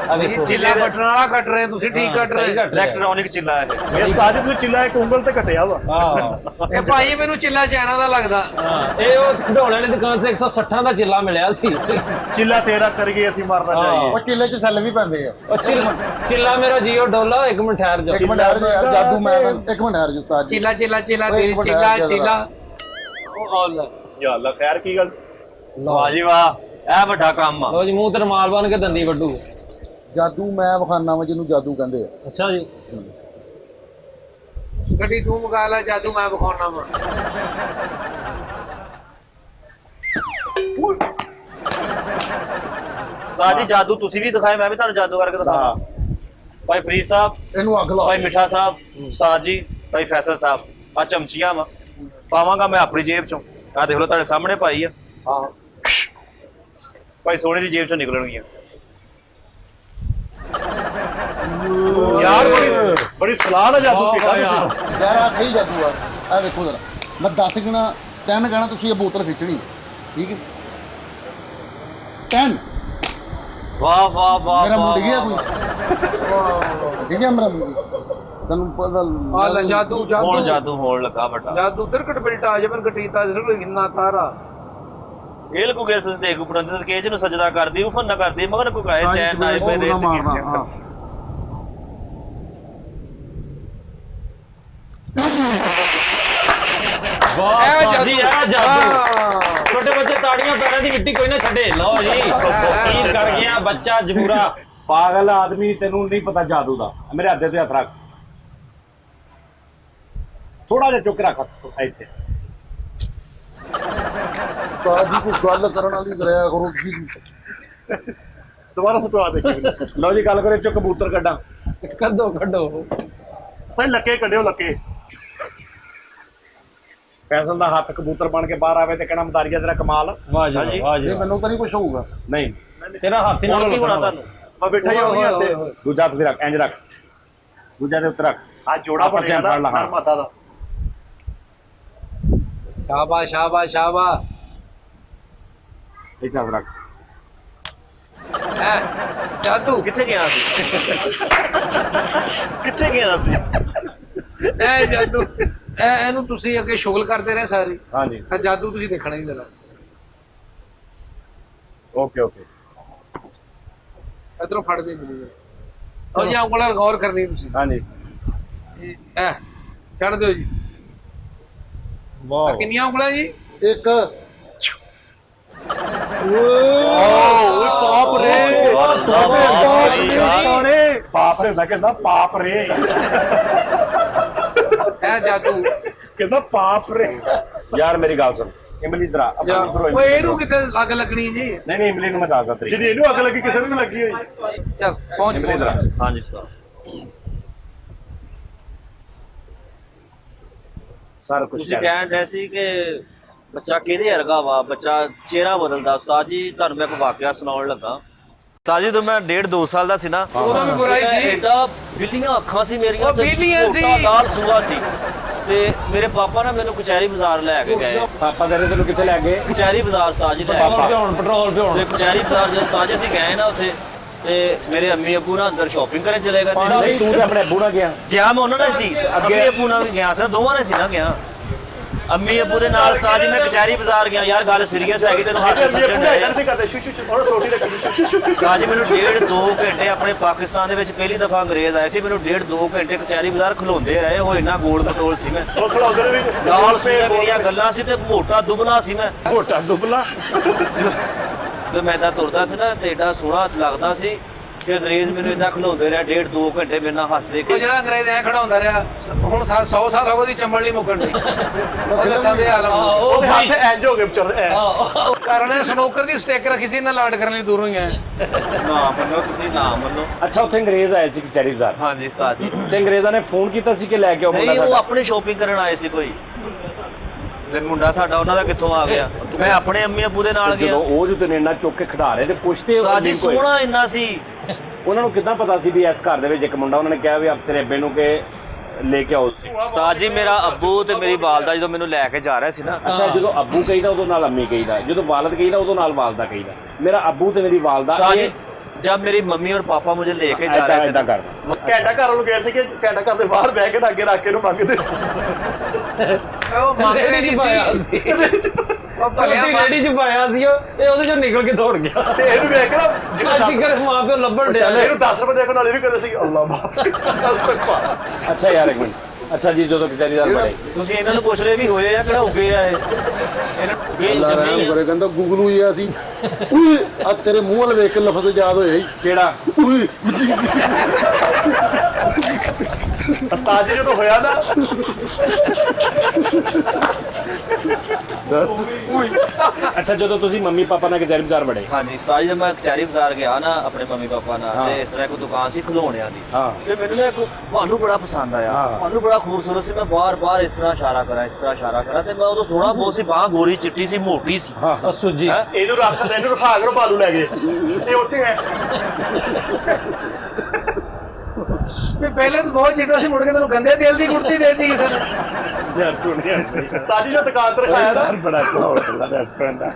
Speaker 6: आ देखो
Speaker 2: ਚਿੱਲਾ ਕੱਟਣ ਵਾਲਾ ਕੱਟ ਰਹੇ ਤੁਸੀਂ ਠੀਕ ਕੱਟ ਰਹੇ
Speaker 5: ਇਲੈਕਟ੍ਰੋਨਿਕ ਚਿੱਲਾ ਹੈ
Speaker 3: ਇਹ ਸਤਾਜ ਤੁਸੀਂ ਚਿੱਲਾ ਇੱਕ ਉਂਗਲ ਤੇ ਕੱਟਿਆ ਵਾ
Speaker 6: हाँ
Speaker 2: ਇਹ ਭਾਈ ਮੈਨੂੰ ਚਿੱਲਾ ਚਾਈਨਾ ਦਾ ਲੱਗਦਾ
Speaker 6: ਇਹ ਉਹ ਖਿਡੌਣੇ ਦੀ ਦੁਕਾਨ ਤੇ 160 ਦਾ ਚਿੱਲਾ ਮਿਲਿਆ ਸੀ
Speaker 3: ਚਿੱਲਾ ਤੇਰਾ ਕਰਕੇ ਅਸੀਂ ਮਾਰਨਾ ਚਾਹੀਏ
Speaker 4: ਉਹ ਚਿੱਲੇ 'ਚ ਸੈੱਲ ਵੀ ਪੈਂਦੇ ਆ
Speaker 6: ਉਹ ਚਿੱਲਾ ਮੇਰਾ ਜੀਓ ਡੋਲਾ ਇੱਕ ਮਿੰਟ ਠਹਿਰ ਜਾ
Speaker 4: ਇੱਕ ਮਿੰਟ ਠਹਿਰ ਜਾ ਯਾਰ ਜਾਦੂ ਮੈਂ ਇੱਕ ਮਿੰਟ ਠਹਿਰ ਜਾ ਉਸਤਾਦ ਜੀ
Speaker 2: ਚਿੱਲਾ ਚਿੱਲਾ ਚਿੱਲਾ
Speaker 4: ਓਏ,
Speaker 2: ਦਿਲ
Speaker 4: ਇੱਕ ਮਿੰਟ
Speaker 2: ਚਿੱਲਾ
Speaker 4: ਆ ਜਾ
Speaker 2: ਚਿੱਲਾ ਉਹ ਆਲ
Speaker 3: ਯਾ ਅੱਲਾ ਖੈਰ ਕੀ ਗੱਲ
Speaker 5: ਵਾਹ ਜੀ ਵਾਹ ਇਹ ਵੱਡਾ ਕੰਮ ਆ।
Speaker 6: ਲੋ ਜੀ ਮੂੰਹ ਤੇ ਰਮਾਲ ਬਣ ਕੇ ਦੰਦੀ ਵੱਡੂ
Speaker 4: ਜਾਦੂ ਮੈਂ ਵਿਖਾਨਾ ਵਾ ਜਿਹਨੂੰ ਜਾਦੂ ਕਹਿੰਦੇ ਆ
Speaker 6: ਅੱਛਾ ਜੀ
Speaker 2: ਗੱਡੀ ਤੂੰ ਮਗਾ ਲੈ ਜਾਦੂ ਮੈਂ ਵਿਖਾਉਣਾ ਵਾ
Speaker 5: ਉਸਤਾਦ ਜੀ ਜਾਦੂ ਤੁਸੀਂ ਵੀ ਦਿਖਾਏ ਮੈਂ ਵੀ ਤੁਹਾਨੂੰ ਜਾਦੂ ਕਰਕੇ ਦਿਖਾਵਾਂ। ਭਾਈ ਫਰੀਦ ਸਾਹਿਬ
Speaker 4: ਇਹਨੂੰ ਅੱਗ ਲਾ
Speaker 5: ਭਾਈ ਮਿੱਠਾ ਸਾਹਿਬ ਉਸਤਾਦ ਜੀ ਭਾਈ ਫੈਸਲ ਸਾਹਿਬ ਆ ਚਮਚੀਆਂ ਵਾ ਪਾਵਾਂਗਾ ਮੈਂ ਆਪਣੀ ਜੇਬ ਚੋਂ ਆ ਦੇਖ ਲਓ ਤੁਹਾਡੇ ਸਾਹਮਣੇ ਪਾਈ ਆ
Speaker 4: ਹਾਂ
Speaker 5: ਭਾਈ ਸੋਹਣੇ ਦੀ ਜੇਬ ਚੋਂ ਨਿਕਲਣਗੀਆਂ।
Speaker 3: ਯਾਰ ਬੜੀ ਸਲਾਹ ਨਾਲ ਜਾਦੂ ਕੀਤਾ ਤੁਸੀਂ
Speaker 4: ਯਾਰ ਆ ਸਹੀ ਜਾਦੂ ਆ ਆ ਵੇਖੋ ਜਰਾ ਮੈਂ 10 ਗਿਣਾ 10 ਕਹਿਣਾ ਤੁਸੀਂ ਇਹ ਬੋਤਲ ਖਿੱਚਣੀ ਠੀਕ ਹੈ 10
Speaker 5: ਵਾਹ ਵਾਹ ਵਾਹ
Speaker 4: ਮੇਰਾ ਮੁੰਡ ਗਿਆ
Speaker 5: ਵਾਹ।
Speaker 4: ਕੋਈ ਠੀਕ ਹੈ ਮੇਰਾ ਤੈਨੂੰ ਪਤਾ
Speaker 2: ਆ ਲੈ ਜਾਦੂ
Speaker 5: ਹੁਣ
Speaker 2: ਜਾਦੂ
Speaker 5: ਜਾਦੂ ਹੋਣ ਲੱਗਾ ਵੱਡਾ
Speaker 2: ਜਾਦੂ तिरकट बिल्टा जबन कटीता जिसको गिनना तारा
Speaker 5: ਇਹ ਕੋ ਗੈਸ ਦੇ ਕੋ ਪ੍ਰੰਦਸ ਕੇ ਜਿਹਨੂੰ ਸਜਦਾ ਕਰਦੀ ਉਫਨ ਨਾ ਕਰਦੀ ਮਗਰ ਕੋ ਕਾਏ ਚੈਨ ਨਾ ਪਏ ਦੇ
Speaker 4: ਮਾਰਨਾ
Speaker 6: ਵਾਹ ਉਸਤਾਦ ਜੀ ਇਹ ਜਾਦੂ ਛੋਟੇ ਬੱਚੇ ਤਾੜੀਆਂ ਪੈਰਾਂ ਦੀ ਮਿੱਟੀ ਕੋਈ ਨਾ ਛੱਡੇ ਲਓ ਜੀ ਕੀ ਕਰ ਗਿਆ ਬੱਚਾ ਜਮੂਰਾ
Speaker 1: ਪਾਗਲ ਆਦਮੀ ਤੈਨੂੰ ਨਹੀਂ ਪਤਾ ਜਾਦੂ ਦਾ ਮੇਰੇ ਹੱਥ ਤੇ ਹੱਥ ਰੱਖ ਥੋੜਾ ਜਿਹਾ ਚੁੱਕ ਰੱਖ ਇੱਥੇ
Speaker 4: ਉਸਤਾਦ ਜੀ ਕੋਈ ਗੱਲ ਕਰਨ ਵਾਲੀ ਕਰਿਆ ਕਰੋ ਤੁਸੀਂ
Speaker 3: ਦੁਬਾਰਾ ਸੁਟਵਾ ਦੇ
Speaker 1: ਲਓ ਜੀ ਗੱਲ ਕਰੇ ਚੁੱਕ ਕਬੂਤਰ ਕੱਢਾਂ
Speaker 2: ਕੱਢੋ
Speaker 3: ਸਹੀ ਲੱਕੇ ਕੱਢਿਓ ਲੱਕੇ।
Speaker 1: ਫੈਸਲ ਦਾ ਹੱਥ ਕਬੂਤਰ ਬਣ ਕੇ ਬਾਹਰ ਆਵੇ ਤੇ ਕਹਿਣਾ ਮਦਾਰੀਆ ਤੇਰਾ ਕਮਾਲ।
Speaker 6: ਵਾਹ ਜੀ ਵਾਹ ਜੀ
Speaker 4: ਇਹ ਮੈਨੂੰ ਤਾਂ ਨਹੀਂ ਕੁਝ ਹੋਊਗਾ।
Speaker 1: ਨਹੀਂ
Speaker 6: ਤੇਰਾ ਹੱਥ ਹੀ ਨਾਲ
Speaker 5: ਕੀ ਹੋਣਾ ਤੁਹਾਨੂੰ?
Speaker 3: ਮੈਂ ਬੈਠਾ ਹੀ ਹੋਣੀ ਹੱਥੇ।
Speaker 1: ਦੂਜਾ ਹੱਥ ਤੇ ਰੱਖ, ਇੰਜ ਰੱਖ, ਦੂਜਾ ਦੇ ਉੱਤੇ ਰੱਖ।
Speaker 3: ਆ ਜੋੜਾ ਬਣਿਆ ਨਾ ਨਰਮਾਦਾ ਦਾ।
Speaker 2: ਸ਼ਾਬਾਸ਼ ਸ਼ਾਬਾਸ਼ ਸ਼ਾਬਾਸ਼।
Speaker 1: ਇਹ ਚੱਲ ਰੱਖ।
Speaker 2: ਐ ਜਾਦੂ
Speaker 5: ਕਿੱਥੇ ਗਿਆ ਸੀ? ਕਿੱਥੇ ਗਿਆ ਸੀ?
Speaker 2: ਐ ਜਾਦੂ ਇਹਨੂੰ ਤੁਸੀਂ ਅੱਗੇ ਸ਼ੁਗਲ ਕਰਦੇ ਰਹੇ ਸਾਰੇ।
Speaker 1: ਹਾਂਜੀ
Speaker 2: ਤਾਂ ਜਾਦੂ ਤੁਸੀਂ ਦੇਖਣਾ ਹੀ ਜਰਾ।
Speaker 1: Okay okay.
Speaker 2: ਇਧਰੋਂ ਫੜ ਦੇ ਮਿਲੀ ਉਹ ਜੀ ਉਂਗਲਾਂ ਗੌਰ ਕਰਨੀ ਤੁਸੀਂ।
Speaker 1: ਹਾਂਜੀ
Speaker 2: ਐ ਛੱਡ ਦਿਓ ਜੀ।
Speaker 6: ਵਾਹ
Speaker 2: ਕਿੰਨੀਆਂ ਉਂਗਲਾਂ ਜੀ?
Speaker 4: ਇੱਕ
Speaker 3: ਓਏ ਪਾਪ ਰੇ
Speaker 1: ਪਾਪ ਰੇ ਹੁੰਦਾ, ਕਹਿੰਦਾ ਪਾਪ ਰੇ।
Speaker 2: ਐ ਜਾਦੂ
Speaker 1: ਕਹਿੰਦਾ ਪਾਪ ਰੇ। ਯਾਰ ਮੇਰੀ ਗੱਲ ਸੁਣ, ਇਮਲੀ ਦਰਾ
Speaker 2: ਓਏ ਇਹਨੂੰ ਕਿਤੇ ਲੱਗ ਲੱਗਣੀ ਜੀ।
Speaker 1: ਨਹੀਂ ਨਹੀਂ, ਇਮਲੀ ਨੂੰ ਮੈਂ ਦੱਸਦਾ ਤਰੀਕ।
Speaker 3: ਜਿਹੜੀ ਇਹਨੂੰ ਅੱਗ ਲੱਗੀ ਕਿਸੇ ਨੂੰ ਨਹੀਂ ਲੱਗੀ ਹੋਈ।
Speaker 2: ਚੱਲ ਪਹੁੰਚ
Speaker 1: ਇਮਲੀ ਦਰਾ
Speaker 5: ਹਾਂਜੀ ਸਰ।
Speaker 1: ਸਾਰਾ ਕੁਝ
Speaker 5: ਤੁਸੀਂ ਕਹਿਣ ਡਏ ਸੀ ਕਿ ਬੱਚਾ ਕਿਹਦੇ ਵਰਗਾ ਵਾ, ਬੱਚਾ ਚਿਹਰਾ ਬਦਲਦਾ। ਉਸਤਾਦ ਜੀ ਤੁਹਾਨੂੰ ਮੈਂ ਇੱਕ ਵਾਕਿਆ ਸੁਣਾਉਣ ਲੱਗਾ। ਉਸਤਾਦ ਜੀ ਜਦੋਂ ਮੈਂ 1.5-2 ਸਾਲ ਦਾ ਸੀ ਨਾ,
Speaker 2: ਉਦੋਂ ਵੀ ਬੁਰਾਈ ਸੀ।
Speaker 5: ਐਡਾ ਬਿੱਲੀਆਂ ਅੱਖਾਂ ਸੀ ਮੇਰੀਆਂ,
Speaker 2: ਉਹ ਬਿੱਲੀਆਂ ਸੀ।
Speaker 5: ਮੋਟਾਦਾਰ ਸੂਆ ਸੀ। ਤੇ ਮੇਰੇ ਪਾਪਾ ਨਾ ਮੈਨੂੰ ਕਚਹਿਰੀ ਬਾਜ਼ਾਰ ਲੈ ਕੇ ਗਏ।
Speaker 1: ਪਾਪਾ ਤੇਰੇ ਤੈਨੂੰ ਕਿੱਥੇ ਲੈ ਗਏ?
Speaker 5: ਕਚਹਿਰੀ ਬਾਜ਼ਾਰ ਉਸਤਾਦ ਜੀ ਲੈ ਕੇ
Speaker 1: ਪਾਪਾ।
Speaker 5: ਗਏ।
Speaker 6: ਪੈਟਰੋਲ
Speaker 5: ਤੇ ਕਚਹਿਰੀ ਬਾਜ਼ਾਰ ਜਦੋਂ ਉਸਤਾਦ ਜੀ ਅਸੀਂ ਗਏ ਨਾ ਉੱਥੇ, ਤੇ ਮੇਰੇ ਅੰਮੀ ਅੱਬੂ ਨਾ ਅੰਦਰ ਸ਼ਾਪਿੰਗ ਕਰਨ ਚਲੇ ਗਏ।
Speaker 1: ਨਹੀਂ ਤੂੰ ਤੇ ਆਪਣੇ ਅੱਬੂ ਨਾਲ ਗਿਆ।
Speaker 5: ਗਿਆ ਮੈਂ ਉਹਨਾਂ ਨਾਲ ਸੀ, ਅੱਗੇ ਅੱਬੂ ਨਾਲ ਵੀ ਗਿਆ ਸੀ, ਦੋਵਾਂ ਨੇ ਸੀ ਨਾ ਗਿਆ। ਅੰਮੀ ਅੱਬੂ ਦੇ ਨਾਲ ਉਸਤਾਦ ਜੀ ਮੈਂ ਕਚਹਿਰੀ ਬਾਜ਼ਾਰ ਗਿਆ। ਯਾਰ ਗੱਲ ਸੀਰੀਅਸ ਹੈਗੀ, ਤੈਨੂੰ ਹੱਸ ਸੱਚਣ
Speaker 3: ਐਸੇ ਕਰਦੇ ਸ਼ੂ ਸ਼ੂ ਥੋੜਾ ਛੋਟੀ ਰੱਖੀ।
Speaker 5: ਉਸਤਾਦ ਜੀ ਮੈਨੂੰ 1.5-2 ਘੰਟੇ ਆਪਣੇ ਪਾਕਿਸਤਾਨ ਦੇ ਵਿੱਚ ਪਹਿਲੀ ਦਫਾ ਅੰਗਰੇਜ਼ ਆਏ ਸੀ, ਮੈਨੂੰ 1.5-2 ਘੰਟੇ ਕਚਹਿਰੀ ਬਾਜ਼ਾਰ ਖਲੋਂਦੇ ਰਹੇ। ਉਹ ਇੰਨਾ ਗੋਲ ਮਟੋਲ ਸੀ ਮੈਂ,
Speaker 3: ਉਹ ਖੜਾਉਂਦੇ ਨੇ ਵੀ
Speaker 5: ਨਾਲ ਸੀ ਮੇਰੀਆਂ ਗੱਲਾਂ ਸੀ, ਤੇ ਮੋਟਾ ਦੁਬਲਾ ਸੀ ਮੈਂ।
Speaker 1: ਮੋਟਾ ਦੁਬਲਾ।
Speaker 5: ਤੇ ਮੈਂ ਤਾਂ ਤੁਰਦਾ ਸੀ ਨਾ ਤੇ ਏਡਾ ਸੋਹਣਾ ਲੱਗਦਾ ਸੀ ਕਿ ਅੰਗਰੇਜ਼ ਮੈਨੂੰ ਏਦਾਂ ਖਲੋਂਦੇ ਰਹੇ 1.5-2 ਘੰਟੇ ਮੇਰੇ ਨਾਲ ਹੱਸਦੇ
Speaker 2: ਉਹ
Speaker 5: ਕਿ
Speaker 2: ਜਿਹੜਾ ਅੰਗਰੇਜ਼ ਐ ਖੜਾਉਂਦਾ ਰਿਹਾ, ਹੁਣ 100 ਸਾਲ ਹੋ ਗਏ ਉਹਦੀ ਚੰਬਲ ਨਹੀਂ ਮੁੱਕਣ ਦੀ। ਉਹਦੇ ਕੰਦੇ ਆਲਮ
Speaker 3: ਉਹਦੇ ਹੱਥ ਇੰਜ ਹੋ ਗਏ ਵਿਚਾਰੇ ਐ।
Speaker 2: ਕਾਰਨ ਸਨੋਕਰ ਦੀ ਸਟਿਕ ਰੱਖੀ ਸੀ, ਇਹਨਾਂ ਲਾਡ ਕਰਨ ਲਈ ਦੂਰੋਂ ਹੀ ਆਏ।
Speaker 5: ਨਾ ਮੰਨੋ, ਤੁਸੀਂ ਨਾ ਮੰਨੋ।
Speaker 1: ਅੱਛਾ, ਉੱਥੇ ਅੰਗਰੇਜ਼ ਆਏ ਸੀ ਕਚਹਿਰੀ ਬਾਜ਼ਾਰ
Speaker 5: ਹਾਂਜੀ ਉਸਤਾਦ ਜੀ।
Speaker 1: ਤੇ ਅੰਗਰੇਜ਼ਾਂ ਨੇ ਫੋਨ ਕੀਤਾ ਸੀ ਕਿ ਲੈ ਕੇ ਆਓ ਮੁੰਡਾ
Speaker 5: ਨਹੀਂ, ਉਹ
Speaker 1: ਸਾਡਾ?
Speaker 5: ਆਪਣੀ ਸ਼ੋਪਿੰਗ ਕਰਨ ਆਏ ਸੀ ਕੋਈ, ਤੇ ਮੁੰਡਾ ਸਾਡਾ ਉਹਨਾਂ ਦਾ ਕਿੱਥੋਂ ਆ ਗਿਆ? ਮੈਂ ਆਪਣੇ ਅੰਮੀ ਅੱਬੂ ਦੇ ਨਾਲ ਗਿਆ।
Speaker 1: ਜਦੋਂ ਉਹ ਜੋ ਤੈਨੂੰ ਇੰਨਾ ਚੁੱਕ ਕੇ ਖੜਾ ਰਹੇ ਤੇ ਪੁੱਛਤੇ
Speaker 5: ਉਸਤਾਦ ਜੀ ਸੋਹਣਾ ਇੰਨਾ ਸੀ।
Speaker 1: ਉਹਨਾਂ ਨੂੰ ਕਿੱਦਾਂ ਪਤਾ ਸੀ ਵੀ ਇਸ ਘਰ ਦੇ ਵਿੱਚ ਇੱਕ ਮੁੰਡਾ, ਉਹਨਾਂ ਨੇ ਕਿਹਾ ਵੀ ਆਪ ਤੇਰੇ ਅੱਬੇ ਨੂੰ ਕਿ ਲੈ ਕੇ ਆਓ ਸੀ?
Speaker 5: ਉਸਤਾਦ ਜੀ ਮੇਰਾ ਅੱਬੂ ਤੇ ਮੇਰੀ ਵਾਲਦਾ ਜਦੋਂ ਮੈਨੂੰ ਲੈ ਕੇ ਜਾ ਰਿਹਾ ਸੀ ਨਾ,
Speaker 1: ਅੱਛਾ, ਜਦੋਂ ਅੱਬੂ ਕਹੀਦਾ ਉਦੋਂ ਨਾਲ ਅੰਮੀ ਕਹੀਦਾ, ਜਦੋਂ ਵਾਲਦ ਕਹੀਦਾ ਉਦੋਂ ਨਾਲ ਵਾਲਦਾ ਕਹੀਦਾ। ਮੇਰਾ ਅੱਬੂ ਤੇ ਮੇਰੀ ਵਾਲਦਾ
Speaker 5: उस्ताद जी, जब मेरी मम्मी और पापा मुझे लेके जा रहे
Speaker 1: ਏਦਾਂ
Speaker 5: थे,
Speaker 1: ਕਰਦਾ।
Speaker 3: ਕੈਂਡਾ ਘਰ ਨੂੰ ਗਏ ਸੀ ਕਿ ਕੈਂਡਾ ਘਰ ਦੇ ਬਾਹਰ ਬਹਿ ਕੇ ਨਾ ਅੱਗੇ ਰੱਖ ਕੇ ਨੂੰ ਮੰਗਦੇ।
Speaker 2: ਉਹ ਮੰਗਦੇ ਨਹੀਂ ਸੀ। ਉਹ ਭਲਿਆ
Speaker 6: ਰੇੜੀ ਚ ਪਾਇਆ ਸੀ ਇਹ, ਉਹਦੇ ਚੋਂ ਨਿਕਲ ਕੇ ਦੌੜ ਗਿਆ।
Speaker 3: ਤੇ ਇਹਨੂੰ ਵੇਖ ਕੇ ਨਾ ਜਿਹੜਾ
Speaker 6: ਅੱਜ ਕਰ ਮਾਂ ਪਿਓ ਲੱਭਣ ਡਿਆ
Speaker 3: ਇਹਨੂੰ 10 ਰੁਪਏ ਦੇ ਕੇ ਨਾਲੇ ਵੀ ਕਹਿੰਦੇ ਸੀ ਅੱਲਾਹ ਬਾਤ 10 ਰੁਪਏ ਪਾ।
Speaker 1: ਅੱਛਾ ਯਾਰ ਇੱਕ ਮਿੰਟ, ਅੱਛਾ ਜੀ, ਜਦੋਂ ਕਚਹਿਰੀਦਾਰ ਬਣੇ
Speaker 5: ਤੁਸੀਂ ਇਹਨਾਂ ਨੂੰ ਪੁੱਛ ਰਹੇ ਵੀ ਹੋਏ ਆ ਕਿਹੜਾ ਉੱਗੇ ਆ ਇਹ? ਇਹਨਾਂ ਨੂੰ ਇਹ
Speaker 4: ਅੱਲਾ
Speaker 5: ਜੰਮੇ
Speaker 4: ਰਹਿਮ
Speaker 5: ਹੀ ਆ।
Speaker 4: ਕਰੇ, ਕਹਿੰਦਾ ਗੁਗਲੂ ਹੀ ਆ ਸੀ। ਉਏ ਆ ਤੇਰੇ ਮੂੰਹ ਵੱਲ ਵੇਖ ਕੇ ਲਫ਼ਜ਼ ਯਾਦ ਹੋਇਆ ਸੀ।
Speaker 1: ਕਿਹੜਾ?
Speaker 4: ਉਏ
Speaker 3: ਉਸਤਾਦ ਜੀ ਜਦੋਂ ਹੋਇਆ ਨਾ
Speaker 1: ਅੱਛਾ, ਜਦੋਂ ਤੁਸੀਂ ਮੰਮੀ ਪਾਪਾ ਨਾਲ ਕਚਹਿਰੀ ਬਾਜ਼ਾਰ ਬੜੇ?
Speaker 5: ਹਾਂਜੀ ਸਾਜ ਜਦ ਮੈਂ ਕਚਹਿਰੀ ਬਾਜ਼ਾਰ ਗਿਆ ਨਾ ਆਪਣੇ ਮੰਮੀ ਪਾਪਾ ਨਾਲ,
Speaker 1: ਹਾਂ।
Speaker 5: ਤੇ ਇਸ ਤਰ੍ਹਾਂ ਇੱਕ ਦੁਕਾਨ ਸੀ ਖਿਡੌਣਿਆਂ ਦੀ,
Speaker 1: ਹਾਂ।
Speaker 5: ਤੇ ਮੈਨੂੰ ਨਾ ਇੱਕ ਭਾਲੂ ਬੜਾ ਪਸੰਦ ਆਇਆ।
Speaker 1: ਹਾਂ।
Speaker 5: ਭਾਲੂ ਬੜਾ ਖੂਬਸੂਰਤ ਸੀ। ਮੈਂ ਬਾਰ-ਬਾਰ ਇਸ ਤਰ੍ਹਾਂ ਇਸ਼ਾਰਾ ਕਰਾਂ, ਇਸ ਤਰ੍ਹਾਂ ਇਸ਼ਾਰਾ ਕਰਾਂ, ਤੇ ਮੈਂ ਉਦੋਂ ਸੋਹਣਾ ਬਹੁਤ ਸੀ, ਬਾਂਹ ਗੋਰੀ ਚਿੱਟੀ ਸੀ, ਮੋਟੀ ਸੀ।
Speaker 1: ਹਾਂ
Speaker 6: ਸੁਜੀ
Speaker 5: ਹੈਂ?
Speaker 3: ਇਹਨੂੰ ਰਖਾ ਕੇ ਬਾਲੂ ਲੈ ਗਏ। ਇਹ ਉੱਥੇ ਹੈ
Speaker 2: ਵੀ ਪਹਿਲੇ ਤਾਂ ਬਹੁਤ ਚਿੱਟਾ ਸੀ, ਮੁੜ ਕੇ ਤੈਨੂੰ ਗੰਦੇ ਤੇਲ ਦੀ ਕੁੜਤੀ ਦੇ ਦਿੱਤੀ ਕਿਸੇ ਨੇ।
Speaker 1: ਯਾਰ ਸੁਣਿਆ
Speaker 3: ਉਸਤਾਦ ਜੀ ਨੇ ਦੁਕਾਨ ਤੇ ਰਖਾਇਆ ਨਾ।
Speaker 1: ਬੜਾ ਅੱਛਾ ਹੋਟਲ ਦਾ ਰੈਸਟੋਰੈਂਟ ਆ।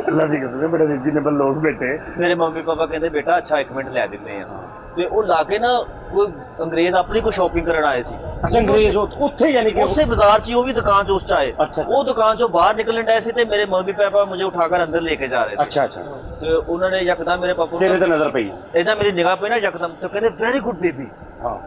Speaker 1: ਅੱਲਾ ਦੀ ਕਸਮ, ਬੜੇ ਰੀਜ਼ਨੇਬਲ ਲੋਕ ਬੈਠੇ।
Speaker 5: ਮੇਰੇ ਮੰਮੀ ਪਾਪਾ ਕਹਿੰਦੇ ਬੇਟਾ ਅੱਛਾ 1 ਮਿੰਟ ਲੈ ਦਿੰਦੇ ਆ, ਤੇ ਉਹ ਲਾ ਕੇ ਨਾ ਕੋਈ ਅੰਗਰੇਜ਼ ਆਪਣੀ ਕੋਈ ਸ਼ਾਪਿੰਗ ਕਰਨ ਆਏ ਸੀ।
Speaker 1: ਅੱਛਾ, ਅੰਗਰੇਜ਼ ਉੱਥੇ ਯਾਨੀ ਕਿ
Speaker 5: ਉਸੇ ਬਾਜ਼ਾਰ 'ਚ ਹੀ, ਉਹ ਵੀ ਦੁਕਾਨ 'ਚ ਉਸ 'ਚ ਆਏ।
Speaker 1: ਅੱਛਾ।
Speaker 5: ਉਹ ਦੁਕਾਨ 'ਚੋਂ ਬਾਹਰ ਨਿਕਲਣ ਡਏ ਸੀ, ਤੇ ਮੇਰੇ ਮੰਮੀ ਪਾਪਾ ਮੁਝੇ ਉਠਾकर ਅੰਦਰ लेके जा रहे थे।
Speaker 1: ਅੱਛਾ ਅੱਛਾ,
Speaker 5: ਤੇ ਉਹਨਾਂ ਨੇ ਯਕਦਮ ਮੇਰੇ ਪਾਪਾ
Speaker 1: ਤੇਰੇ ਤੇ ਨਜ਼ਰ ਪਈ?
Speaker 5: ਇਦਾਂ ਮੇਰੀ ਨਿਗਾਹ ਪਈ ਨਾ ਯਕਦਮ, ਤੇ ਕਹਿੰਦੇ ਵੈਰੀ ਗੁੱਡ ਬੇਬੀ,
Speaker 1: ਹਾਂ।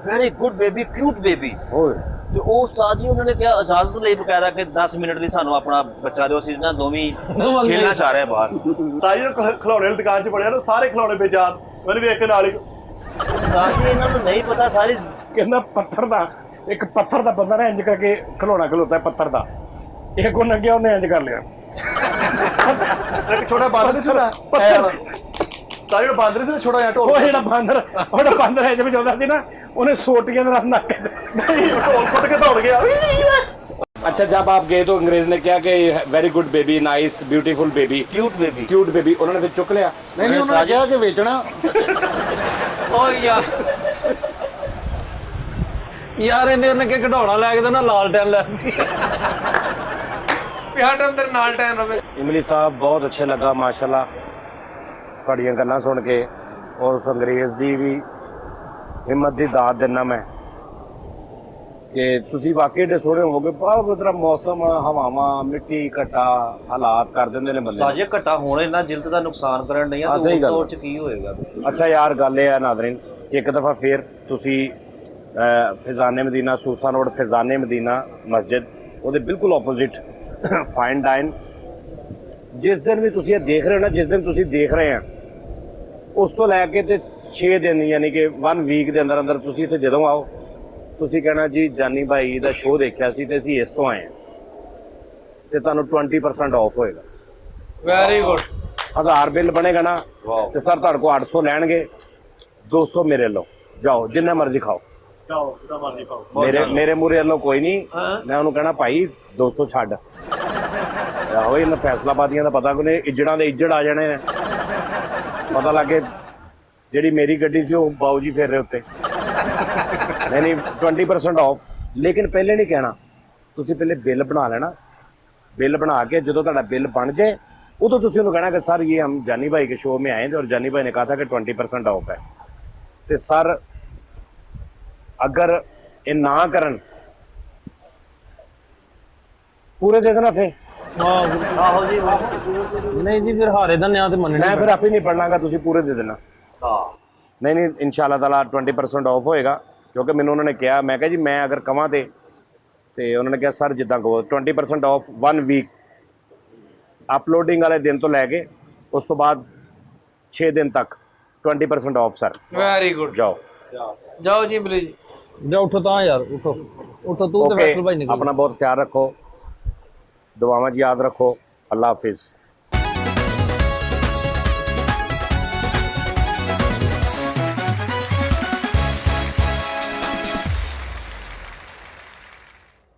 Speaker 5: Very good baby, cute baby.
Speaker 1: ਓਏ
Speaker 5: ਤੇ ਉਹ ਉਸਤਾਦ ਜੀ ਉਹਨਾਂ ਨੇ ਕਿਹਾ ਇਜਾਜ਼ਤ ਲਈ ਬਕਾਇਦਾ ਕਿ 10 ਮਿੰਟ ਦੀ ਸਾਨੂੰ ਆਪਣਾ ਬੱਚਾ ਦਿਓ, ਅਸੀਂ ਨਾ ਦੋਵੇਂ ਖੇਡਣਾ ਚਾਹ ਰਹੇ ਬਾਹਰ।
Speaker 3: ਉਸਤਾਦ ਜੀ ਖਿਡੌਣੇ ਦੀ ਦੁਕਾਨ 'ਚ ਬੜਿਆ ਨਾ, ਸਾਰੇ ਖਿਡੌਣੇ ਬੇਜਾਨ ਮੈਨੂੰ ਵੇਖ ਕੇ ਨਾਲ ਹੀ
Speaker 5: ਉਸਤਾਦ ਜੀ ਇਹਨਾਂ ਨੂੰ ਨਹੀਂ ਪਤਾ ਸਾਰੀ
Speaker 1: ਕਹਿੰਦਾ ਪੱਥਰ ਦਾ, ਇੱਕ ਪੱਥਰ ਦਾ ਬੰਦਾ ਨਾ ਇੰਜ ਕਰਕੇ ਖਿਲੌਣਾ ਖਲੋਤਾ ਪੱਥਰ ਦਾ, ਇਹ ਕੋ ਨੰਗਿਆ ਉਹਨੇ ਇੰਜ ਕਰ ਲਿਆ।
Speaker 3: ਇੱਕ ਛੋਟਾ ਬਾਲ ਨਹੀਂ ਸੁਣਾ। ਉਸਤਾਦ ਤਾਂ ਜਿਹੜਾ ਬਾਂਦਰ ਸੀ ਛੋਟਾ ਜਿਹਾ ਢੋਲ
Speaker 1: ਉਹ ਜਿਹੜਾ ਬਾਂਦਰ ਹੈ ਜਿਵੇਂ ਜਾਂਦਾ ਸੀ ਨਾ, ਉਹਨੇ ਸੋਟੀਆਂ ਦਾ ਨੱਕ
Speaker 3: ਨਹੀਂ, ਉਹ ਢੋਲ ਸੁੱਟ ਕੇ ਦੌੜ ਗਿਆ।
Speaker 1: अच्छा जब आप गए तो अंग्रेज ने क्या कि very good baby, nice beautiful baby,
Speaker 5: cute baby
Speaker 1: cute baby, उन्होंने फिर चुक लिया?
Speaker 4: ਨਹੀਂ ਉਹਨਾਂ ਨੇ ਕਿਹਾ ਕਿ ਵੇਚਣਾ।
Speaker 2: ਓ ਯਾਰ
Speaker 6: ਯਾਰ ਇਹਨੇ ਉਹਨੇ ਕਿ ਘਟਾਉਣਾ ਲੈ ਕੇ ਤਾਂ ਨਾ ਲਾਲਟੈਨ ਲੈ
Speaker 2: ਪਿਆ ਟਾਈਮ ਤੇਰੇ ਨਾਲ ਟਾਈਮ ਰਵੇ।
Speaker 1: इमली साहब बहुत अच्छे लगा माशाल्लाह ਤੁਹਾਡੀਆਂ ਗੱਲਾਂ ਸੁਣ ਕੇ, ਔਰ ਉਸ ਅੰਗਰੇਜ਼ ਦੀ ਵੀ ਹਿੰਮਤ ਦੀ ਦਾਤ ਦਿੰਦਾ ਮੈਂ ਕਿ ਤੁਸੀਂ ਵਾਕਈ ਡੇ ਸੋਹਣੇ ਹੋਵੋਗੇ। ਬਹੁਤ ਬਦਰਾ ਮੌਸਮ, ਹਵਾਵਾਂ, ਮਿੱਟੀ, ਘਟਾ ਹਾਲਾਤ ਕਰ ਦਿੰਦੇ ਨੇ ਬੰਦੇ ਨੂੰ।
Speaker 5: ਸਾਜੇ ਘਟਾ ਹੋਣੇ ਨਾ ਜਿਲਦ ਦਾ ਨੁਕਸਾਨ ਕਰਨ ਨਹੀਂ ਆ
Speaker 1: ਹਾਂ, ਸਹੀ
Speaker 5: ਤੇ
Speaker 1: ਗੱਲ
Speaker 5: ਉਹ ਚ ਕੀ ਹੋਏਗਾ।
Speaker 1: ਅੱਛਾ ਯਾਰ ਗੱਲ ਇਹ ਹੈ ਨਾਜ਼ਰੀਨ, ਇੱਕ ਦਫਾ ਫੇਰ ਤੁਸੀਂ ਫਿਜ਼ਾਨੇ ਮਦੀਨਾ, ਸੂਸਾ ਰੋਡ ਫਿਜ਼ਾਨੇ ਮਦੀਨਾ ਮਸਜਿਦ, ਉਹਦੇ ਬਿਲਕੁਲ ਆਪੋਜ਼ਿਟ ਫਾਈਨ ਡਾਈਨ, ਜਿਸ ਦਿਨ ਵੀ ਤੁਸੀਂ ਇਹ ਦੇਖ ਰਹੇ ਹੋ ਨਾ, ਜਿਸ ਦਿਨ ਤੁਸੀਂ ਦੇਖ ਰਹੇ ਆ ਉਸ ਤੋਂ ਲੈ ਕੇ ਤੇ 6 ਦਿਨ ਯਾਨੀ ਕਿ 1 ਵੀਕ ਦੇ ਅੰਦਰ ਅੰਦਰ ਤੁਸੀਂ ਇੱਥੇ ਜਦੋਂ ਆਓ, ਤੁਸੀਂ ਕਹਿਣਾ ਜੀ ਜਾਨੀ ਭਾਈ ਦਾ ਸ਼ੋਅ ਦੇਖਿਆ ਸੀ ਤੇ ਅਸੀਂ ਇਸ ਤੋਂ ਆਏ ਹਾਂ, ਤੇ ਤੁਹਾਨੂੰ 20% ਆਫ ਹੋਏਗਾ।
Speaker 2: Very good.
Speaker 1: 1000 ਬਿੱਲ ਬਣੇਗਾ ਨਾ ਤੇ ਸਰ ਤੁਹਾਡੇ ਕੋਲ 800 ਲੈਣਗੇ, 200 ਮੇਰੇ ਲਓ, ਜਾਓ ਜਿੰਨਾ ਮਰਜ਼ੀ ਖਾਓ,
Speaker 3: ਜਾਓ ਜਿਹੜਾ ਮਰਜ਼ੀ ਖਾਓ।
Speaker 1: ਮੇਰੇ ਮੂਰੇ ਵੱਲੋਂ ਕੋਈ ਨਹੀਂ, ਮੈਂ ਉਹਨੂੰ ਕਹਿਣਾ ਭਾਈ 200 ਛੱਡ। ਆਹੋ ਇਹਨਾਂ ਫੈਸਲਾਬਾਦੀਆਂ ਦਾ ਪਤਾ ਕੋਈ ਨਹੀਂ, ਇੱਜੜਾਂ ਦੇ ਇੱਜੜ ਆ ਜਾਣੇ ਨੇ, ਪਤਾ ਲੱਗੇ ਜਿਹੜੀ ਮੇਰੀ ਗੱਡੀ ਸੀ ਉਹ ਬਾਊ ਜੀ ਫੇਰ ਰਹੇ ਉੱਤੇ। ਨਹੀਂ 20% ਆਫ, ਲੇਕਿਨ ਪਹਿਲੇ ਨਹੀਂ ਕਹਿਣਾ, ਤੁਸੀਂ ਪਹਿਲੇ ਬਿੱਲ ਬਣਾ ਲੈਣਾ। बिल बना के जो ਤੁਹਾਡਾ बिल बन जाए उदो तुसी उन्होंने कहना कि सर ये हम जानी भाई के शो में आए थे और जानी भाई ने कहा था कि 20% ऑफ है। तो सर अगर ये ना करन पूरे दे देना फिर
Speaker 6: ਆਹੋ ਜੀ ਨਹੀਂ ਜੀ ਫਿਰ ਹਾਰੇ ਦਾ ਨਿਆਂ ਤੇ ਮੰਨਣਾ
Speaker 1: मैं फिर आप ही नहीं पढ़ना, तुसी पूरे दे देना। नहीं नहीं इंशाल्लाह ताला 20% ऑफ होएगा, क्योंकि मैंने उन्होंने कहा, मैं कहा जी मैं अगर कवां ते उन्होंने कहा सर जिद्दां कहो 20% ऑफ 1 वीक अपलोडिंग वाले दिन तो लैके उस तो बाद 6 दिन तक 20% ऑफ सर।
Speaker 2: Very good.
Speaker 1: जाओ
Speaker 2: जाओ जी प्लीज
Speaker 6: ਜਾ ਉੱਠੋ ਤਾਂ ਯਾਰ ਉਠੋ ਉਠੋ ਤੂੰ ਤੇ
Speaker 1: ओके
Speaker 6: फैसल भाई निकल
Speaker 1: अपना बहुत ख्याल रखो, दुआवां याद रखो, अल्लाह हाफिज।